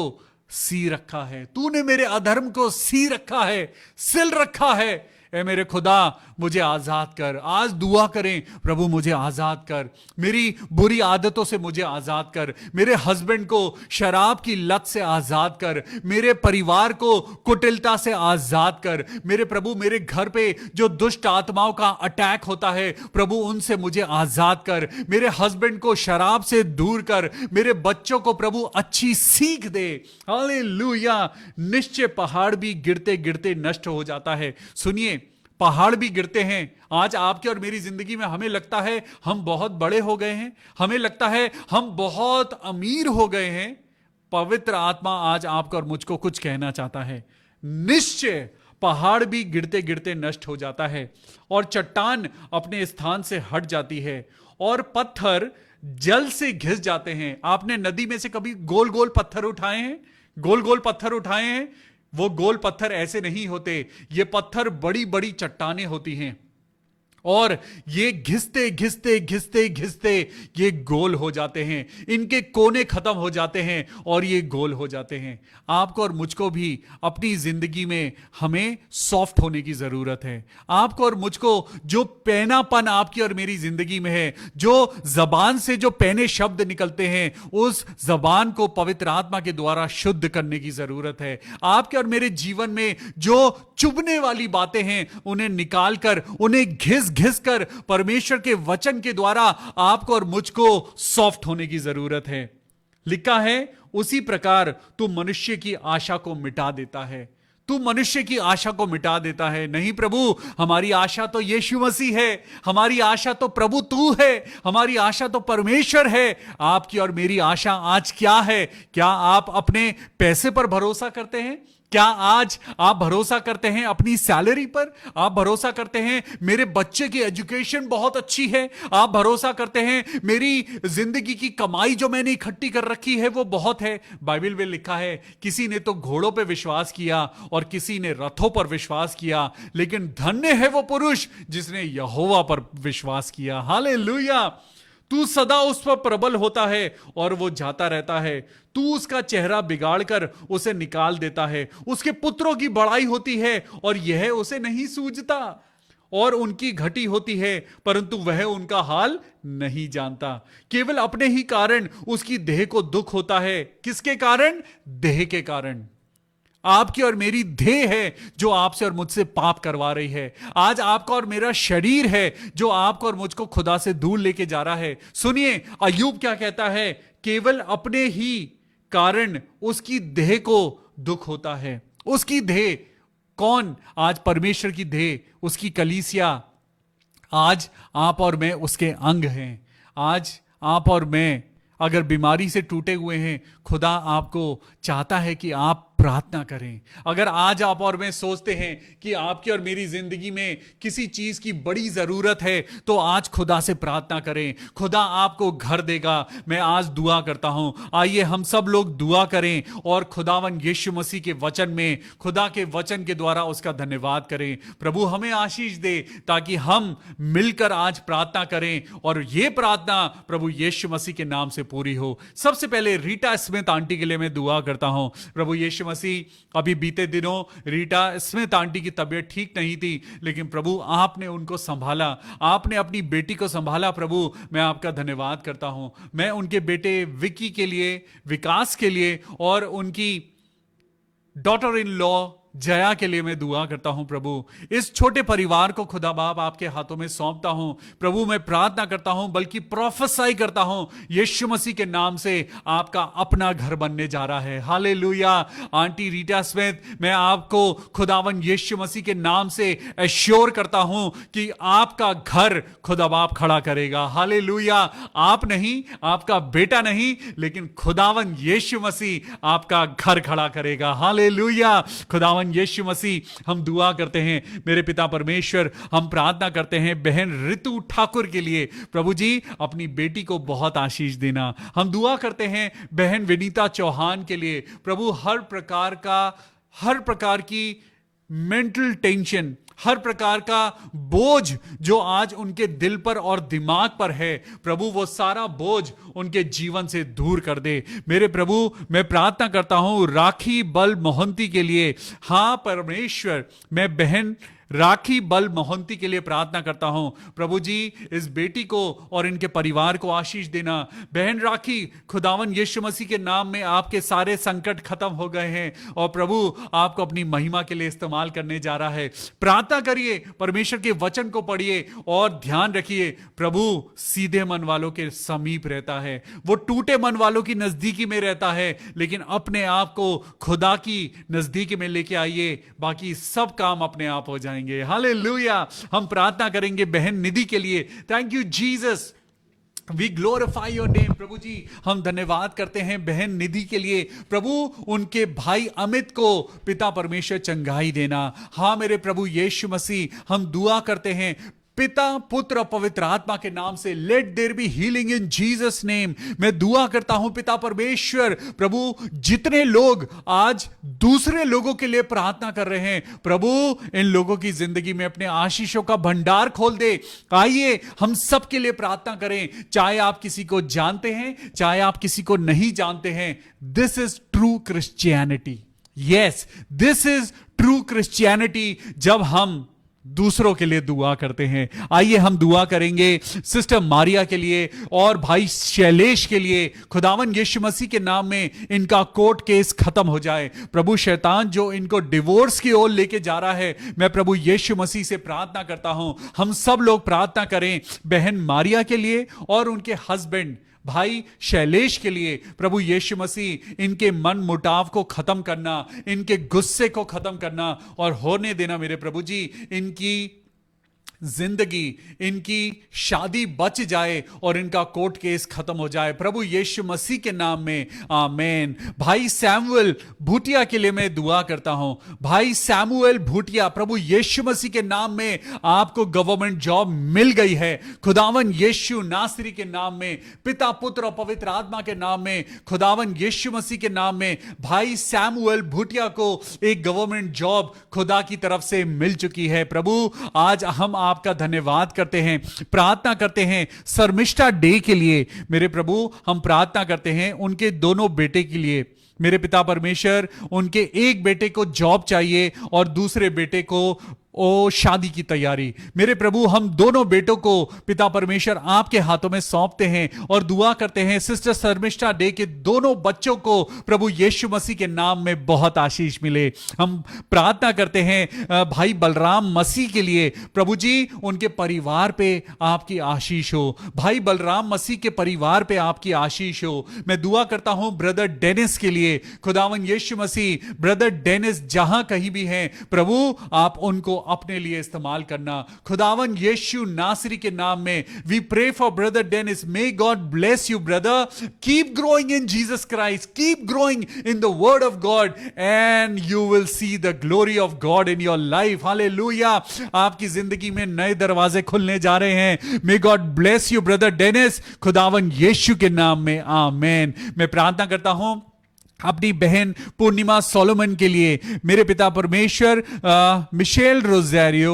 सी रखा है। तूने मेरे अधर्म को सी रखा है, सिल रखा है। ए मेरे खुदा, मुझे आजाद कर। आज दुआ करें, प्रभु मुझे आजाद कर, मेरी बुरी आदतों से मुझे आजाद कर, मेरे हस्बैंड को शराब की लत से आजाद कर, मेरे परिवार को कुटिलता से आजाद कर। मेरे प्रभु, मेरे घर पे जो दुष्ट आत्माओं का अटैक होता है, प्रभु उनसे मुझे आजाद कर। मेरे हस्बैंड को शराब से दूर कर, मेरे बच्चों को प्रभु अच्छी सीख दे। हालेलुया। निश्चय पहाड़ भी गिरते गिरते नष्ट हो जाता है। सुनिए, पहाड़ भी गिरते हैं। आज आपके और मेरी जिंदगी में हमें लगता है हम बहुत बड़े हो गए हैं, हमें लगता है हम बहुत अमीर हो गए हैं। पवित्र आत्मा आज आपको और मुझको कुछ कहना चाहता है। निश्चय पहाड़ भी गिरते गिरते नष्ट हो जाता है और चट्टान अपने स्थान से हट जाती है और पत्थर जल से घिस जाते हैं। आपने नदी में से कभी गोल गोल पत्थर उठाए हैं? गोल गोल पत्थर उठाए हैं? वो गोल पत्थर ऐसे नहीं होते, ये पत्थर बड़ी बड़ी चट्टानें होती हैं। और ये घिसते घिसते घिसते घिसते ये गोल हो जाते हैं, इनके कोने खत्म हो जाते हैं और ये गोल हो जाते हैं। आपको और मुझको भी अपनी जिंदगी में हमें सॉफ्ट होने की जरूरत है। आपको और मुझको जो पैनापन आपकी और मेरी जिंदगी में है, जो जबान से जो पैने शब्द निकलते हैं, उस जबान को पवित्र आत्मा के द्वारा शुद्ध करने की जरूरत है। आपके और मेरे जीवन में जो चुभने वाली बातें हैं, उन्हें निकालकर, उन्हें घिस घिस कर परमेश्वर के वचन के द्वारा आपको और मुझको सॉफ्ट होने की जरूरत है। लिखा है, उसी प्रकार तू मनुष्य की आशा को मिटा देता है। तू मनुष्य की आशा को मिटा देता है। नहीं प्रभु, हमारी आशा तो यीशु मसीह है, हमारी आशा तो प्रभु तू है, हमारी आशा तो परमेश्वर है। आपकी और मेरी आशा आज क्या है? क्या आप अपने पैसे पर भरोसा करते हैं? क्या आज आप भरोसा करते हैं अपनी सैलरी पर? आप भरोसा करते हैं मेरे बच्चे की एजुकेशन बहुत अच्छी है? आप भरोसा करते हैं मेरी जिंदगी की कमाई जो मैंने इकट्ठी कर रखी है वो बहुत है? बाइबल में लिखा है, किसी ने तो घोड़ों पर विश्वास किया और किसी ने रथों पर विश्वास किया, लेकिन धन्य है वो पुरुष जिसने यहोवा पर विश्वास किया। हालेलुया। तू सदा उस पर प्रबल होता है और वो जाता रहता है। तू उसका चेहरा बिगाड़कर उसे निकाल देता है। उसके पुत्रों की बड़ाई होती है और यह उसे नहीं सूझता, और उनकी घटी होती है परंतु वह उनका हाल नहीं जानता। केवल अपने ही कारण उसकी देह को दुख होता है। किसके कारण? देह के कारण। आपकी और मेरी देह है जो आपसे और मुझसे पाप करवा रही है। आज आपका और मेरा शरीर है जो आपको और मुझको खुदा से दूर लेके जा रहा है। सुनिए, अय्यूब क्या कहता है? केवल अपने ही कारण उसकी देह को दुख होता है। उसकी देह कौन? आज परमेश्वर की देह, उसकी कलीसिया। आज आप और मैं उसके अंग हैं। आज आप और मैं अगर बीमारी से टूटे हुए हैं, खुदा आपको चाहता है कि आप प्रार्थना करें। अगर आज आप और मैं सोचते हैं कि आपकी और मेरी जिंदगी में किसी चीज की बड़ी जरूरत है, तो आज खुदा से प्रार्थना करें। खुदा आपको घर देगा। मैं आज दुआ करता हूं, आइए हम सब लोग दुआ करें और खुदावन यीशु मसीह के वचन में, खुदा के वचन के द्वारा उसका धन्यवाद करें। प्रभु हमें आशीष दे ताकि हम मिलकर आज प्रार्थना करें और ये प्रार्थना प्रभु यीशु मसीह के नाम से पूरी हो। सबसे पहले रीटा स्मिथ आंटी के लिए मैं दुआ करता हूं। प्रभु यीशु मसीह, अभी बीते दिनों रीटा स्मिथ आंटी की तबीयत ठीक नहीं थी, लेकिन प्रभु आपने उनको संभाला, आपने अपनी बेटी को संभाला। प्रभु मैं आपका धन्यवाद करता हूं। मैं उनके बेटे विकी के लिए, विकास के लिए और उनकी डॉटर इन लॉ जया के लिए मैं दुआ करता हूं। प्रभु इस छोटे परिवार को खुदा बाप आपके हाथों में सौंपता हूं। प्रभु मैं प्रार्थना करता हूं, बल्कि प्रोफेसाई करता हूं, यीशु मसीह के नाम से आपका अपना घर बनने जा रहा है। हालेलुया। आंटी रीटा स्मिथ, मैं आपको खुदावन यीशु मसीह के नाम से एश्योर करता हूं कि आपका घर खुदा बाप खड़ा करेगा। हालेलुया। आप नहीं, आपका बेटा नहीं, लेकिन खुदावन यीशु मसीह आपका घर खड़ा करेगा। हालेलुया। खुदावन यीशु मसीह, हम दुआ करते हैं मेरे पिता परमेश्वर, हम प्रार्थना करते हैं बहन ऋतु ठाकुर के लिए। प्रभु जी अपनी बेटी को बहुत आशीष देना। हम दुआ करते हैं बहन विनीता चौहान के लिए। प्रभु हर प्रकार की मेंटल टेंशन, हर प्रकार का बोझ जो आज उनके दिल पर और दिमाग पर है, प्रभु वो सारा बोझ उनके जीवन से दूर कर दे। मेरे प्रभु मैं प्रार्थना करता हूं राखी बल मोहंती के लिए। हां परमेश्वर, मैं बहन राखी बल मोहंती के लिए प्रार्थना करता हूं। प्रभु जी इस बेटी को और इनके परिवार को आशीष देना। बहन राखी, खुदावन यीशु मसीह के नाम में आपके सारे संकट खत्म हो गए हैं और प्रभु आपको अपनी महिमा के लिए इस्तेमाल करने जा रहा है। प्रार्थना करिए, परमेश्वर के वचन को पढ़िए और ध्यान रखिए, प्रभु सीधे मन वालों के समीप रहता है, वो टूटे मन वालों की नजदीकी में रहता है। लेकिन अपने आप को खुदा की नजदीकी में लेके आइए, बाकी सब काम अपने आप हो जाएंगे। हालेलुया। हम प्रार्थना करेंगे बहन निधि के लिए। Thank you Jesus, we glorify your name. प्रभु जी हम धन्यवाद करते हैं बहन निधि के लिए। प्रभु उनके भाई अमित को पिता परमेश्वर चंगाई देना। हाँ मेरे प्रभु यीशु मसीह, हम दुआ करते हैं पिता, पुत्र और पवित्र आत्मा के नाम से let there be healing in Jesus name. मैं दुआ करता हूं पिता परमेश्वर, प्रभु जितने लोग आज दूसरे लोगों के लिए प्रार्थना कर रहे हैं, प्रभु इन लोगों की जिंदगी में अपने आशीषों का भंडार खोल दे। आइए हम सबके लिए प्रार्थना करें, चाहे आप किसी को जानते हैं, चाहे आप किसी को नहीं जानते हैं। This is true Christianity. Yes, this is true Christianity, जब हम दूसरों के लिए दुआ करते हैं। आइए हम दुआ करेंगे सिस्टर मारिया के लिए और भाई शैलेश के लिए। खुदावन यीशु मसीह के नाम में इनका कोर्ट केस खत्म हो जाए। प्रभु शैतान जो इनको डिवोर्स की ओर लेके जा रहा है, मैं प्रभु यीशु मसीह से प्रार्थना करता हूं, हम सब लोग प्रार्थना करें बहन मारिया के लिए और उनके हस्बैंड भाई शैलेश के लिए। प्रभु यीशु मसीह इनके मन मुटाव को खत्म करना, इनके गुस्से को खत्म करना और होने देना मेरे प्रभु जी, इनकी जिंदगी, इनकी शादी बच जाए और इनका कोर्ट केस खत्म हो जाए प्रभु यीशु मसीह के नाम में, आमीन। भाई सैमुअल भूटिया के लिए मैं दुआ करता हूं। भाई सैमुअल भूटिया, प्रभु यीशु मसीह के नाम में आपको गवर्नमेंट जॉब मिल गई है। खुदावन यीशु नासरी के नाम में, पिता, पुत्र और पवित्र आत्मा के नाम में, खुदावन यीशु मसीह के नाम में भाई सैमुअल भूटिया को एक गवर्नमेंट जॉब खुदा की तरफ से मिल चुकी है। प्रभु आज हम आपका धन्यवाद करते हैं, प्रार्थना करते हैं शर्मिष्ठा डे के लिए। मेरे प्रभु हम प्रार्थना करते हैं उनके दोनों बेटे के लिए। मेरे पिता परमेश्वर, उनके एक बेटे को जॉब चाहिए और दूसरे बेटे को शादी की तैयारी। मेरे प्रभु हम दोनों बेटों को पिता परमेश्वर आपके हाथों में सौंपते हैं और दुआ करते हैं सिस्टर शर्मिष्ठा डे के दोनों बच्चों को प्रभु यीशु मसीह के नाम में बहुत आशीष मिले। हम प्रार्थना करते हैं भाई बलराम मसीह के लिए। प्रभु जी उनके परिवार पे आपकी आशीष हो, भाई बलराम मसीह के परिवार पे आपकी आशीष हो। मैं दुआ करता हूं ब्रदर डेनिस के लिए। खुदावन यीशु मसीह ब्रदर डेनिस जहां कहीं भी हैं, प्रभु आप उनको अपने लिए इस्तेमाल करना। खुदावन यीशु नासरी के नाम में we pray for brother Dennis. May God bless you brother, keep growing in Jesus Christ, keep growing in the word of God and you will see the glory of God in your life. Hallelujah, आपकी जिंदगी में नए दरवाजे खुलने जा रहे हैं। May God bless you brother Dennis, खुदावन यीशु के नाम में, आमीन। मैं प्रार्थना करता हूं अपनी बहन पूर्णिमा सोलोमन के लिए। मेरे पिता परमेश्वर मिशेल रोज़ारियो,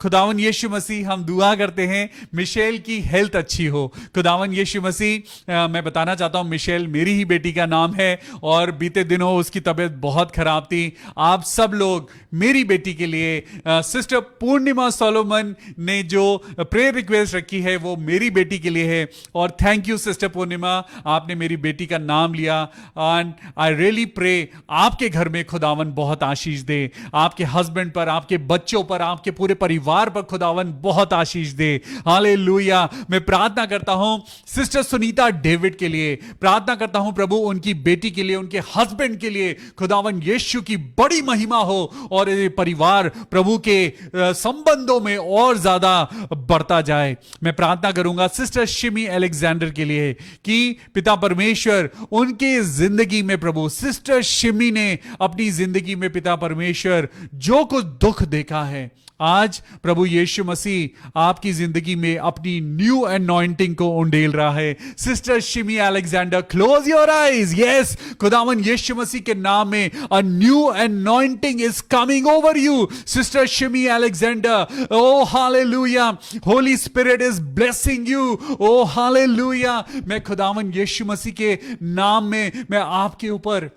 खुदावन यीशु मसीह हम दुआ करते हैं मिशेल की हेल्थ अच्छी हो। खुदावन यीशु मसीह, मैं बताना चाहता हूं मिशेल मेरी ही बेटी का नाम है और बीते दिनों उसकी तबीयत बहुत खराब थी। आप सब लोग मेरी बेटी के लिए, सिस्टर पूर्णिमा सोलोमन ने जो प्रेयर रिक्वेस्ट रखी है वो मेरी बेटी के लिए है। और थैंक यू सिस्टर पूर्णिमा, आपने मेरी बेटी का नाम लिया। एंड आई रियली प्रे आपके घर में खुदावन बहुत आशीष दे, आपके हस्बैंड पर, आपके बच्चों पर, आपके पूरे परिवार पर खुदावन बहुत आशीष दे। हालेलुया। मैं प्रार्थना करता हूं सिस्टर सुनीता डेविड के लिए, प्रार्थना करता हूं प्रभु उनकी बेटी के लिए, उनके हस्बैंड के लिए खुदावन यीशु की बड़ी महिमा हो और ये परिवार प्रभु के संबंधों में और ज्यादा बढ़ता जाए। मैं प्रार्थना करूंगा सिस्टर शिमी अलेक्जेंडर के लिए कि पिता परमेश्वर उनके जिंदगी में, प्रभु सिस्टर शिमी ने अपनी जिंदगी में पिता परमेश्वर जो कुछ दुख देखा है, आज प्रभु यीशु मसीह आपकी जिंदगी में अपनी न्यू अनॉइंटिंग को उंडेल रहा है। Sister Shimi Alexander, close your eyes. Yes, खुदावन यीशु मसीह के नाम में a new anointing is coming over you sister Shimi Alexander. Oh hallelujah, Holy Spirit is blessing you. Oh hallelujah, मैं खुदावन यीशु मसीह के नाम में मैं आपके ऊपर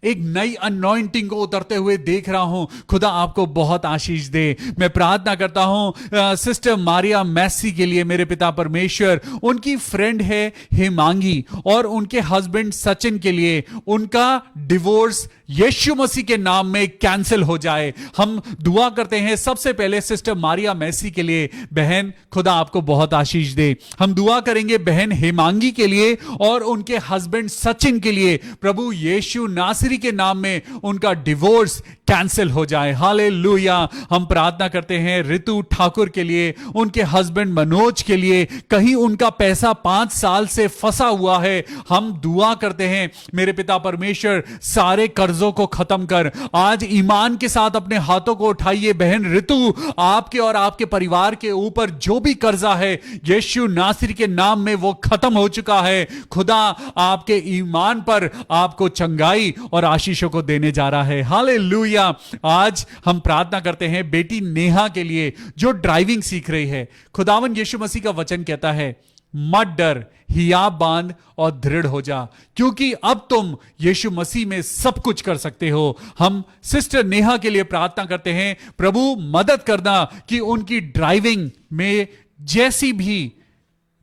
एक नई अनॉइंटिंग को उतरते हुए देख रहा हूं। खुदा आपको बहुत आशीष दे। मैं प्रार्थना करता हूं सिस्टर मारिया मैसी के लिए। मेरे पिता परमेश्वर उनकी फ्रेंड है हेमांगी और उनके हस्बैंड सचिन के लिए, उनका डिवोर्स यीशु मसीह के नाम में कैंसिल हो जाए। हम दुआ करते हैं सबसे पहले सिस्टर मारिया मैसी के लिए। बहन खुदा आपको बहुत आशीष दे। हम दुआ करेंगे बहन हेमांगी के लिए और उनके हस्बैंड सचिन के लिए। प्रभु यीशु नासरी के नाम में उनका डिवोर्स कैंसिल हो जाए। हालेलुया। हम प्रार्थना करते हैं ऋतु ठाकुर के लिए, उनके हस्बैंड मनोज के लिए। कहीं उनका पैसा 5 साल से फंसा हुआ है। हम दुआ करते हैं मेरे पिता परमेश्वर सारे कर्ज कर्जों को खत्म कर। आज ईमान के साथ अपने हाथों को उठाइए बहन ऋतु, आपके और आपके परिवार के ऊपर जो भी कर्जा है यीशु नासरी के नाम में वो खत्म हो चुका है। खुदा आपके ईमान पर आपको चंगाई और आशीषों को देने जा रहा है। हालेलुया। आज हम प्रार्थना करते हैं बेटी नेहा के लिए जो ड्राइविंग सीख रही है। खुदावन यीशु मसीह का वचन कहता है मत डर, हियाब बांध और दृढ़ हो जा, क्योंकि अब तुम यीशु मसीह में सब कुछ कर सकते हो। हम सिस्टर नेहा के लिए प्रार्थना करते हैं, प्रभु मदद करना कि उनकी ड्राइविंग में जैसी भी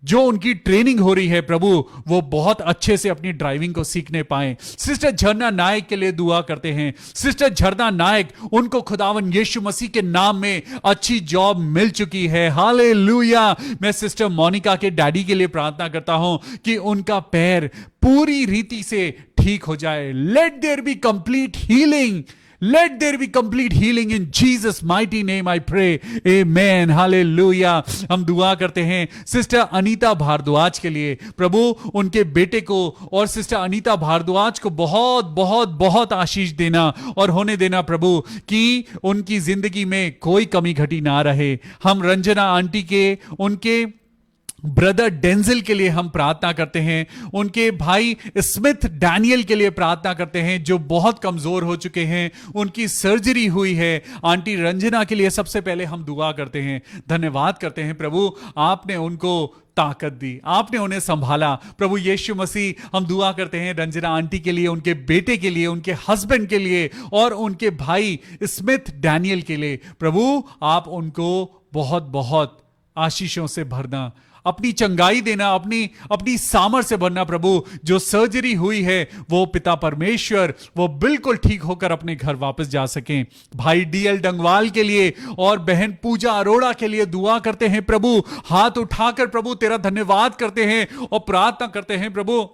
जो उनकी ट्रेनिंग हो रही है प्रभु, वो बहुत अच्छे से अपनी ड्राइविंग को सीखने पाए। सिस्टर झरना नायक के लिए दुआ करते हैं। सिस्टर झरना नायक, उनको खुदावन यीशु मसीह के नाम में अच्छी जॉब मिल चुकी है। हालेलुया। मैं सिस्टर मोनिका के डैडी के लिए प्रार्थना करता हूं कि उनका पैर पूरी रीति से ठीक हो जाए। Let there be complete healing, let there be complete healing in Jesus mighty name I pray, amen, hallelujah। हम दुआ करते हैं सिस्टर अनीता भारद्वाज के लिए, प्रभु उनके बेटे को और सिस्टर अनीता भारद्वाज को बहुत बहुत बहुत आशीष देना और होने देना प्रभु, कि उनकी जिंदगी में कोई कमी घटी ना रहे। हम रंजना आंटी के, उनके ब्रदर डेंजिल के लिए हम प्रार्थना करते हैं। उनके भाई स्मिथ डैनियल के लिए प्रार्थना करते हैं जो बहुत कमजोर हो चुके हैं, उनकी सर्जरी हुई है। आंटी रंजना के लिए सबसे पहले हम दुआ करते हैं, धन्यवाद करते हैं प्रभु, आपने उनको ताकत दी, आपने उन्हें संभाला। प्रभु यीशु मसीह, हम दुआ करते हैं रंजना आंटी के लिए, उनके बेटे के लिए, उनके हस्बैंड के लिए और उनके भाई स्मिथ डैनियल के लिए। प्रभु आप उनको बहुत बहुत आशीषों से भरना, अपनी चंगाई देना, अपनी सामर्थ्य से भरना प्रभु। जो सर्जरी हुई है वो पिता परमेश्वर वो बिल्कुल ठीक होकर अपने घर वापस जा सकें। भाई डीएल डंगवाल के लिए और बहन पूजा अरोड़ा के लिए दुआ करते हैं प्रभु। हाथ उठाकर प्रभु तेरा धन्यवाद करते हैं और प्रार्थना करते हैं प्रभु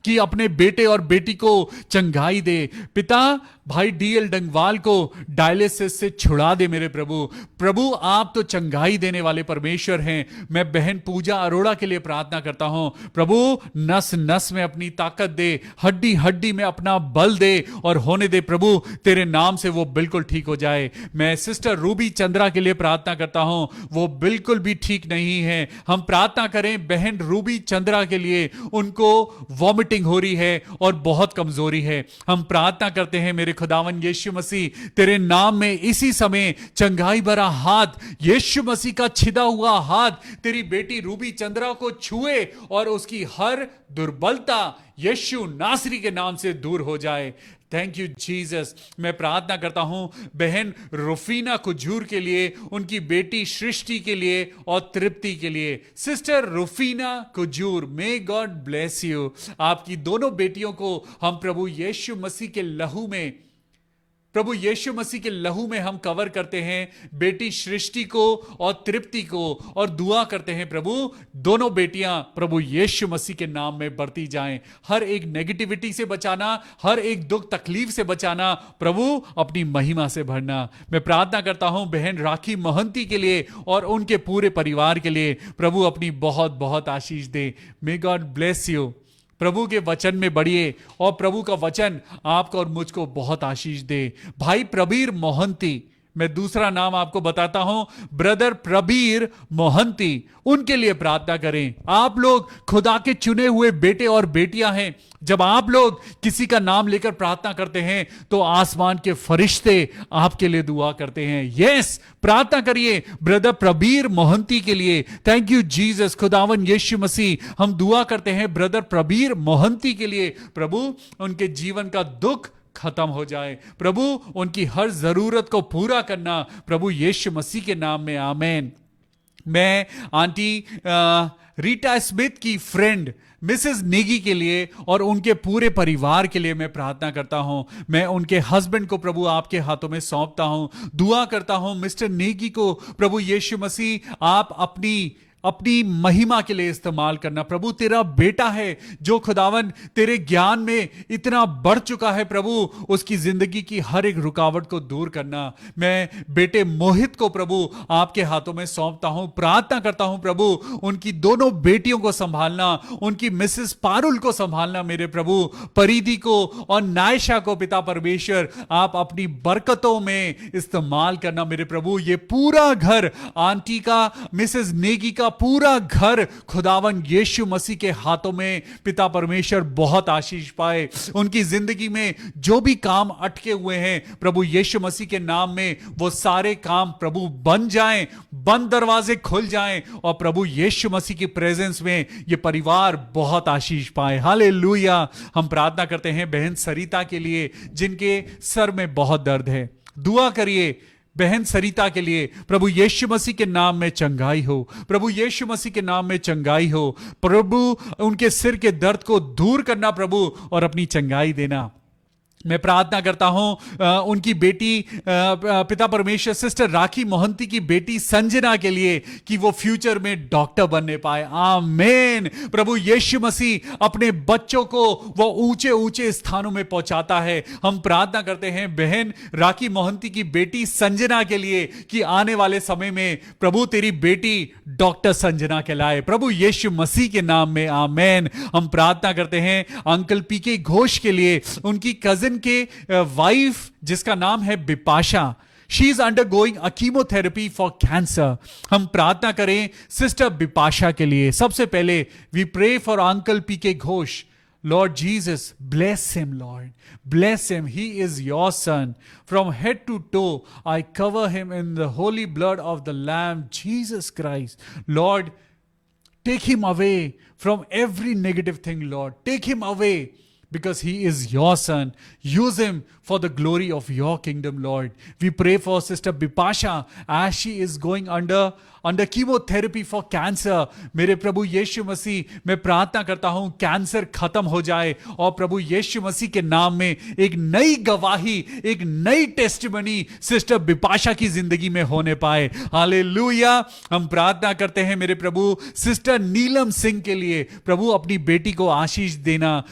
कि अपने बेटे और बेटी को चंगाई दे। पिता भाई डीएल डंगवाल को डायलिसिस से छुड़ा दे मेरे प्रभु। प्रभु आप तो चंगाई देने वाले परमेश्वर हैं। मैं बहन पूजा अरोड़ा के लिए प्रार्थना करता हूं, प्रभु नस नस में अपनी ताकत दे, हड्डी हड्डी में अपना बल दे और होने दे प्रभु तेरे नाम से वो बिल्कुल ठीक हो जाए। मैं सिस्टर रूबी चंद्रा के लिए प्रार्थना करता हूं, वो बिल्कुल भी ठीक नहीं है। हम प्रार्थना करें बहन रूबी चंद्रा के लिए, उनको वॉमिट हो रही है और बहुत कमजोरी है। हम प्रार्थना करते हैं मेरे खुदावन यीशु मसीह तेरे नाम में इसी समय चंगाई भरा हाथ, यीशु मसीह का छिदा हुआ हाथ तेरी बेटी रूबी चंद्रा को छुए और उसकी हर दुर्बलता यीशु नासरी के नाम से दूर हो जाए। Thank you Jesus. मैं प्रार्थना करता हूं बहन रुफीना कुजूर के लिए, उनकी बेटी सृष्टि के लिए और तृप्ति के लिए। Sister Rufina Kujur, may God bless you. आपकी दोनों बेटियों को हम प्रभु यीशु मसीह के लहू में, प्रभु यीशु मसीह के लहू में हम कवर करते हैं, बेटी सृष्टि को और तृप्ति को, और दुआ करते हैं प्रभु दोनों बेटियां प्रभु यीशु मसीह के नाम में बढ़ती जाएं। हर एक नेगेटिविटी से बचाना, हर एक दुख तकलीफ से बचाना, प्रभु अपनी महिमा से भरना। मैं प्रार्थना करता हूं बहन राखी महंती के लिए और उनके पूरे परिवार के लिए, प्रभु अपनी बहुत बहुत आशीष दे। May God bless you. प्रभु के वचन में बढ़िए और प्रभु का वचन आपको और मुझको बहुत आशीष दे। भाई प्रबीर मोहंती, मैं दूसरा नाम आपको बताता हूं, ब्रदर प्रबीर मोहंती, उनके लिए प्रार्थना करें। आप लोग खुदा के चुने हुए बेटे और बेटियां हैं। जब आप लोग किसी का नाम लेकर प्रार्थना करते हैं तो आसमान के फरिश्ते आपके लिए दुआ करते हैं। यस, प्रार्थना करिए ब्रदर प्रबीर मोहंती के लिए। थैंक यू जीसस, खुदावन यीशु मसीह। हम दुआ करते हैं ब्रदर प्रबीर मोहंती के लिए, प्रभु उनके जीवन का दुख खत्म हो जाए, प्रभु उनकी हर जरूरत को पूरा करना, प्रभु यीशु मसीह के नाम में, आमेन। मैं आंटी रीटा स्मिथ की फ्रेंड मिसेस नेगी के लिए और उनके पूरे परिवार के लिए मैं प्रार्थना करता हूं। मैं उनके हस्बैंड को प्रभु आपके हाथों में सौंपता हूं। दुआ करता हूं मिस्टर नेगी को, प्रभु यीशु मसीह आप अपनी अपनी महिमा के लिए इस्तेमाल करना। प्रभु तेरा बेटा है जो खुदावन तेरे ज्ञान में इतना बढ़ चुका है, प्रभु उसकी जिंदगी की हर एक रुकावट को दूर करना। मैं बेटे मोहित को प्रभु आपके हाथों में सौंपता हूं, प्रार्थना करता हूं प्रभु उनकी दोनों बेटियों को संभालना, उनकी मिसेस पारुल को संभालना मेरे प्रभु, परिधि को और नायशा को पिता परमेश्वर आप अपनी बरकतों में इस्तेमाल करना मेरे प्रभु। ये पूरा घर, आंटी का, मिसेस नेगी का पूरा घर खुदावन यीशु मसीह के हाथों में पिता परमेश्वर बहुत आशीष पाए। उनकी जिंदगी में जो भी काम अटके हुए हैं प्रभु यीशु मसीह के नाम में वो सारे काम प्रभु बन जाएं, बंद दरवाजे खुल जाएं और प्रभु यीशु मसीह की प्रेजेंस में ये परिवार बहुत आशीष पाए। हालेलुया। हम प्रार्थना करते हैं बहन सरिता के लिए जिनके सर में बहुत दर्द है। दुआ करिए बहन सरिता के लिए, प्रभु यीशु मसीह के नाम में चंगाई हो, प्रभु यीशु मसीह के नाम में चंगाई हो। प्रभु उनके सिर के दर्द को दूर करना प्रभु और अपनी चंगाई देना। मैं प्रार्थना करता हूं उनकी बेटी पिता परमेश्वर सिस्टर राखी मोहंती की बेटी संजना के लिए कि वो फ्यूचर में डॉक्टर बनने पाए। आमीन। प्रभु यीशु मसीह अपने बच्चों को वो ऊंचे ऊंचे स्थानों में पहुंचाता है। हम प्रार्थना करते हैं बहन राखी मोहंती की बेटी संजना के लिए कि आने वाले समय में प्रभु तेरी बेटी डॉक्टर संजना कहलाए, प्रभु यीशु मसीह के नाम में। आमीन। हम प्रार्थना करते हैं अंकल पीके घोष के लिए, उनकी कजिन के वाइफ जिसका नाम है Bipasha, she is undergoing a chemotherapy for cancer. हम प्रार्थना करें सिस्टर बिपाशा के लिए। सबसे पहले we pray for uncle PK Ghosh. Lord Jesus, bless him, Lord. Bless him. He is your son. From head to toe, I cover him in the holy blood of the Lamb, Jesus Christ. Lord, take him away from every negative thing, Lord. Take him away. Because he is your son. Use him for the glory of your kingdom, Lord. We pray for Sister Bipasha as she is going under chemotherapy for cancer. मेरे प्रभु यीशु मसीह, मैं प्रार्थना करता हूं cancer खत्म हो जाए और प्रभु यीशु मसीह के नाम में एक नई गवाही, एक नई टेस्टिमनी सिस्टर बिपाशा की जिंदगी में होने पाए। हालेलुया। हम प्रार्थना करते हैं मेरे प्रभु सिस्टर नीलम सिंह के लिए, प्रभु अपनी बेटी को आशीष देना।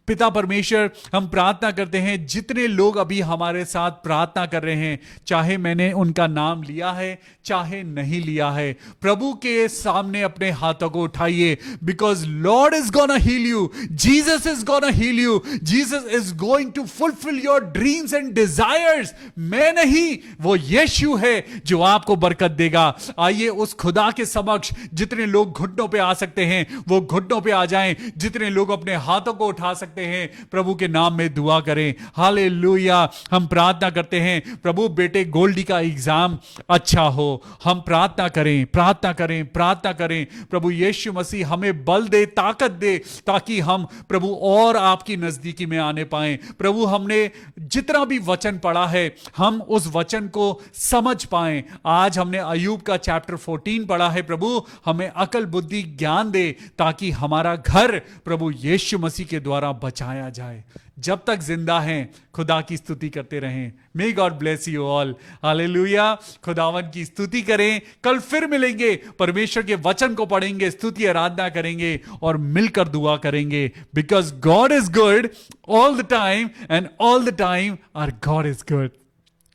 पिता परमेश्वर, हम प्रार्थना करते हैं जितने लोग अभी हमारे साथ प्रार्थना कर रहे हैं, चाहे मैंने उनका नाम लिया है चाहे नहीं लिया है, प्रभु के सामने अपने हाथों को उठाइए। Because Lord is gonna heal you, Jesus is gonna heal you, Jesus is going to fulfil your dreams and desires. मैं नहीं, वो यीशु है जो आपको बरकत देगा। आइए उस खुदा के समक्ष जितने लोग घुटनों पे आ सकते हैं वो घुटनों पे आ जाएं, जितने लोग अपने हाथों को उठा सकते हैं प्रभु के नाम में दुआ करें। हालेलुया। हम प्रार्थना करते हैं प्रभु बेटे गोल्डी का एग्जाम अच्छा हो। हम प्रार्थना करें, प्रार्थना करें, प्रार्थना करें। प्रभु यीशु मसीह हमें बल दे, ताकत दे, ताकि हम प्रभु और आपकी नजदीकी में आने पाएं। प्रभु हमने जितना भी वचन पढ़ा है हम उस वचन को समझ पाएं। आज हमने अय्यूब का चैप्टर 14 पढ़ा है। प्रभु हमें अकल बुद्धि ज्ञान दे ताकि हमारा घर प्रभु यीशु मसीह के द्वारा बचाया जाए। जब तक जिंदा हैं खुदा की स्तुति करते रहें। मे God bless you all. Hallelujah. खुदावन की स्तुति करें। कल फिर मिलेंगे, परमेश्वर के वचन को पढ़ेंगे, स्तुति आराधना करेंगे और मिलकर दुआ करेंगे। Because God is good all the time and all the time our God is good.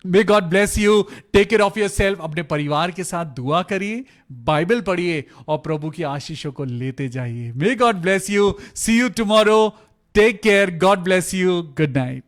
May God bless you. Take care of yourself. अपने परिवार के साथ दुआ करिए, बाइबल पढ़िए और प्रभु की आशीषों को लेते जाइए। May God bless you. See you tomorrow. Take care. God bless you. Good night.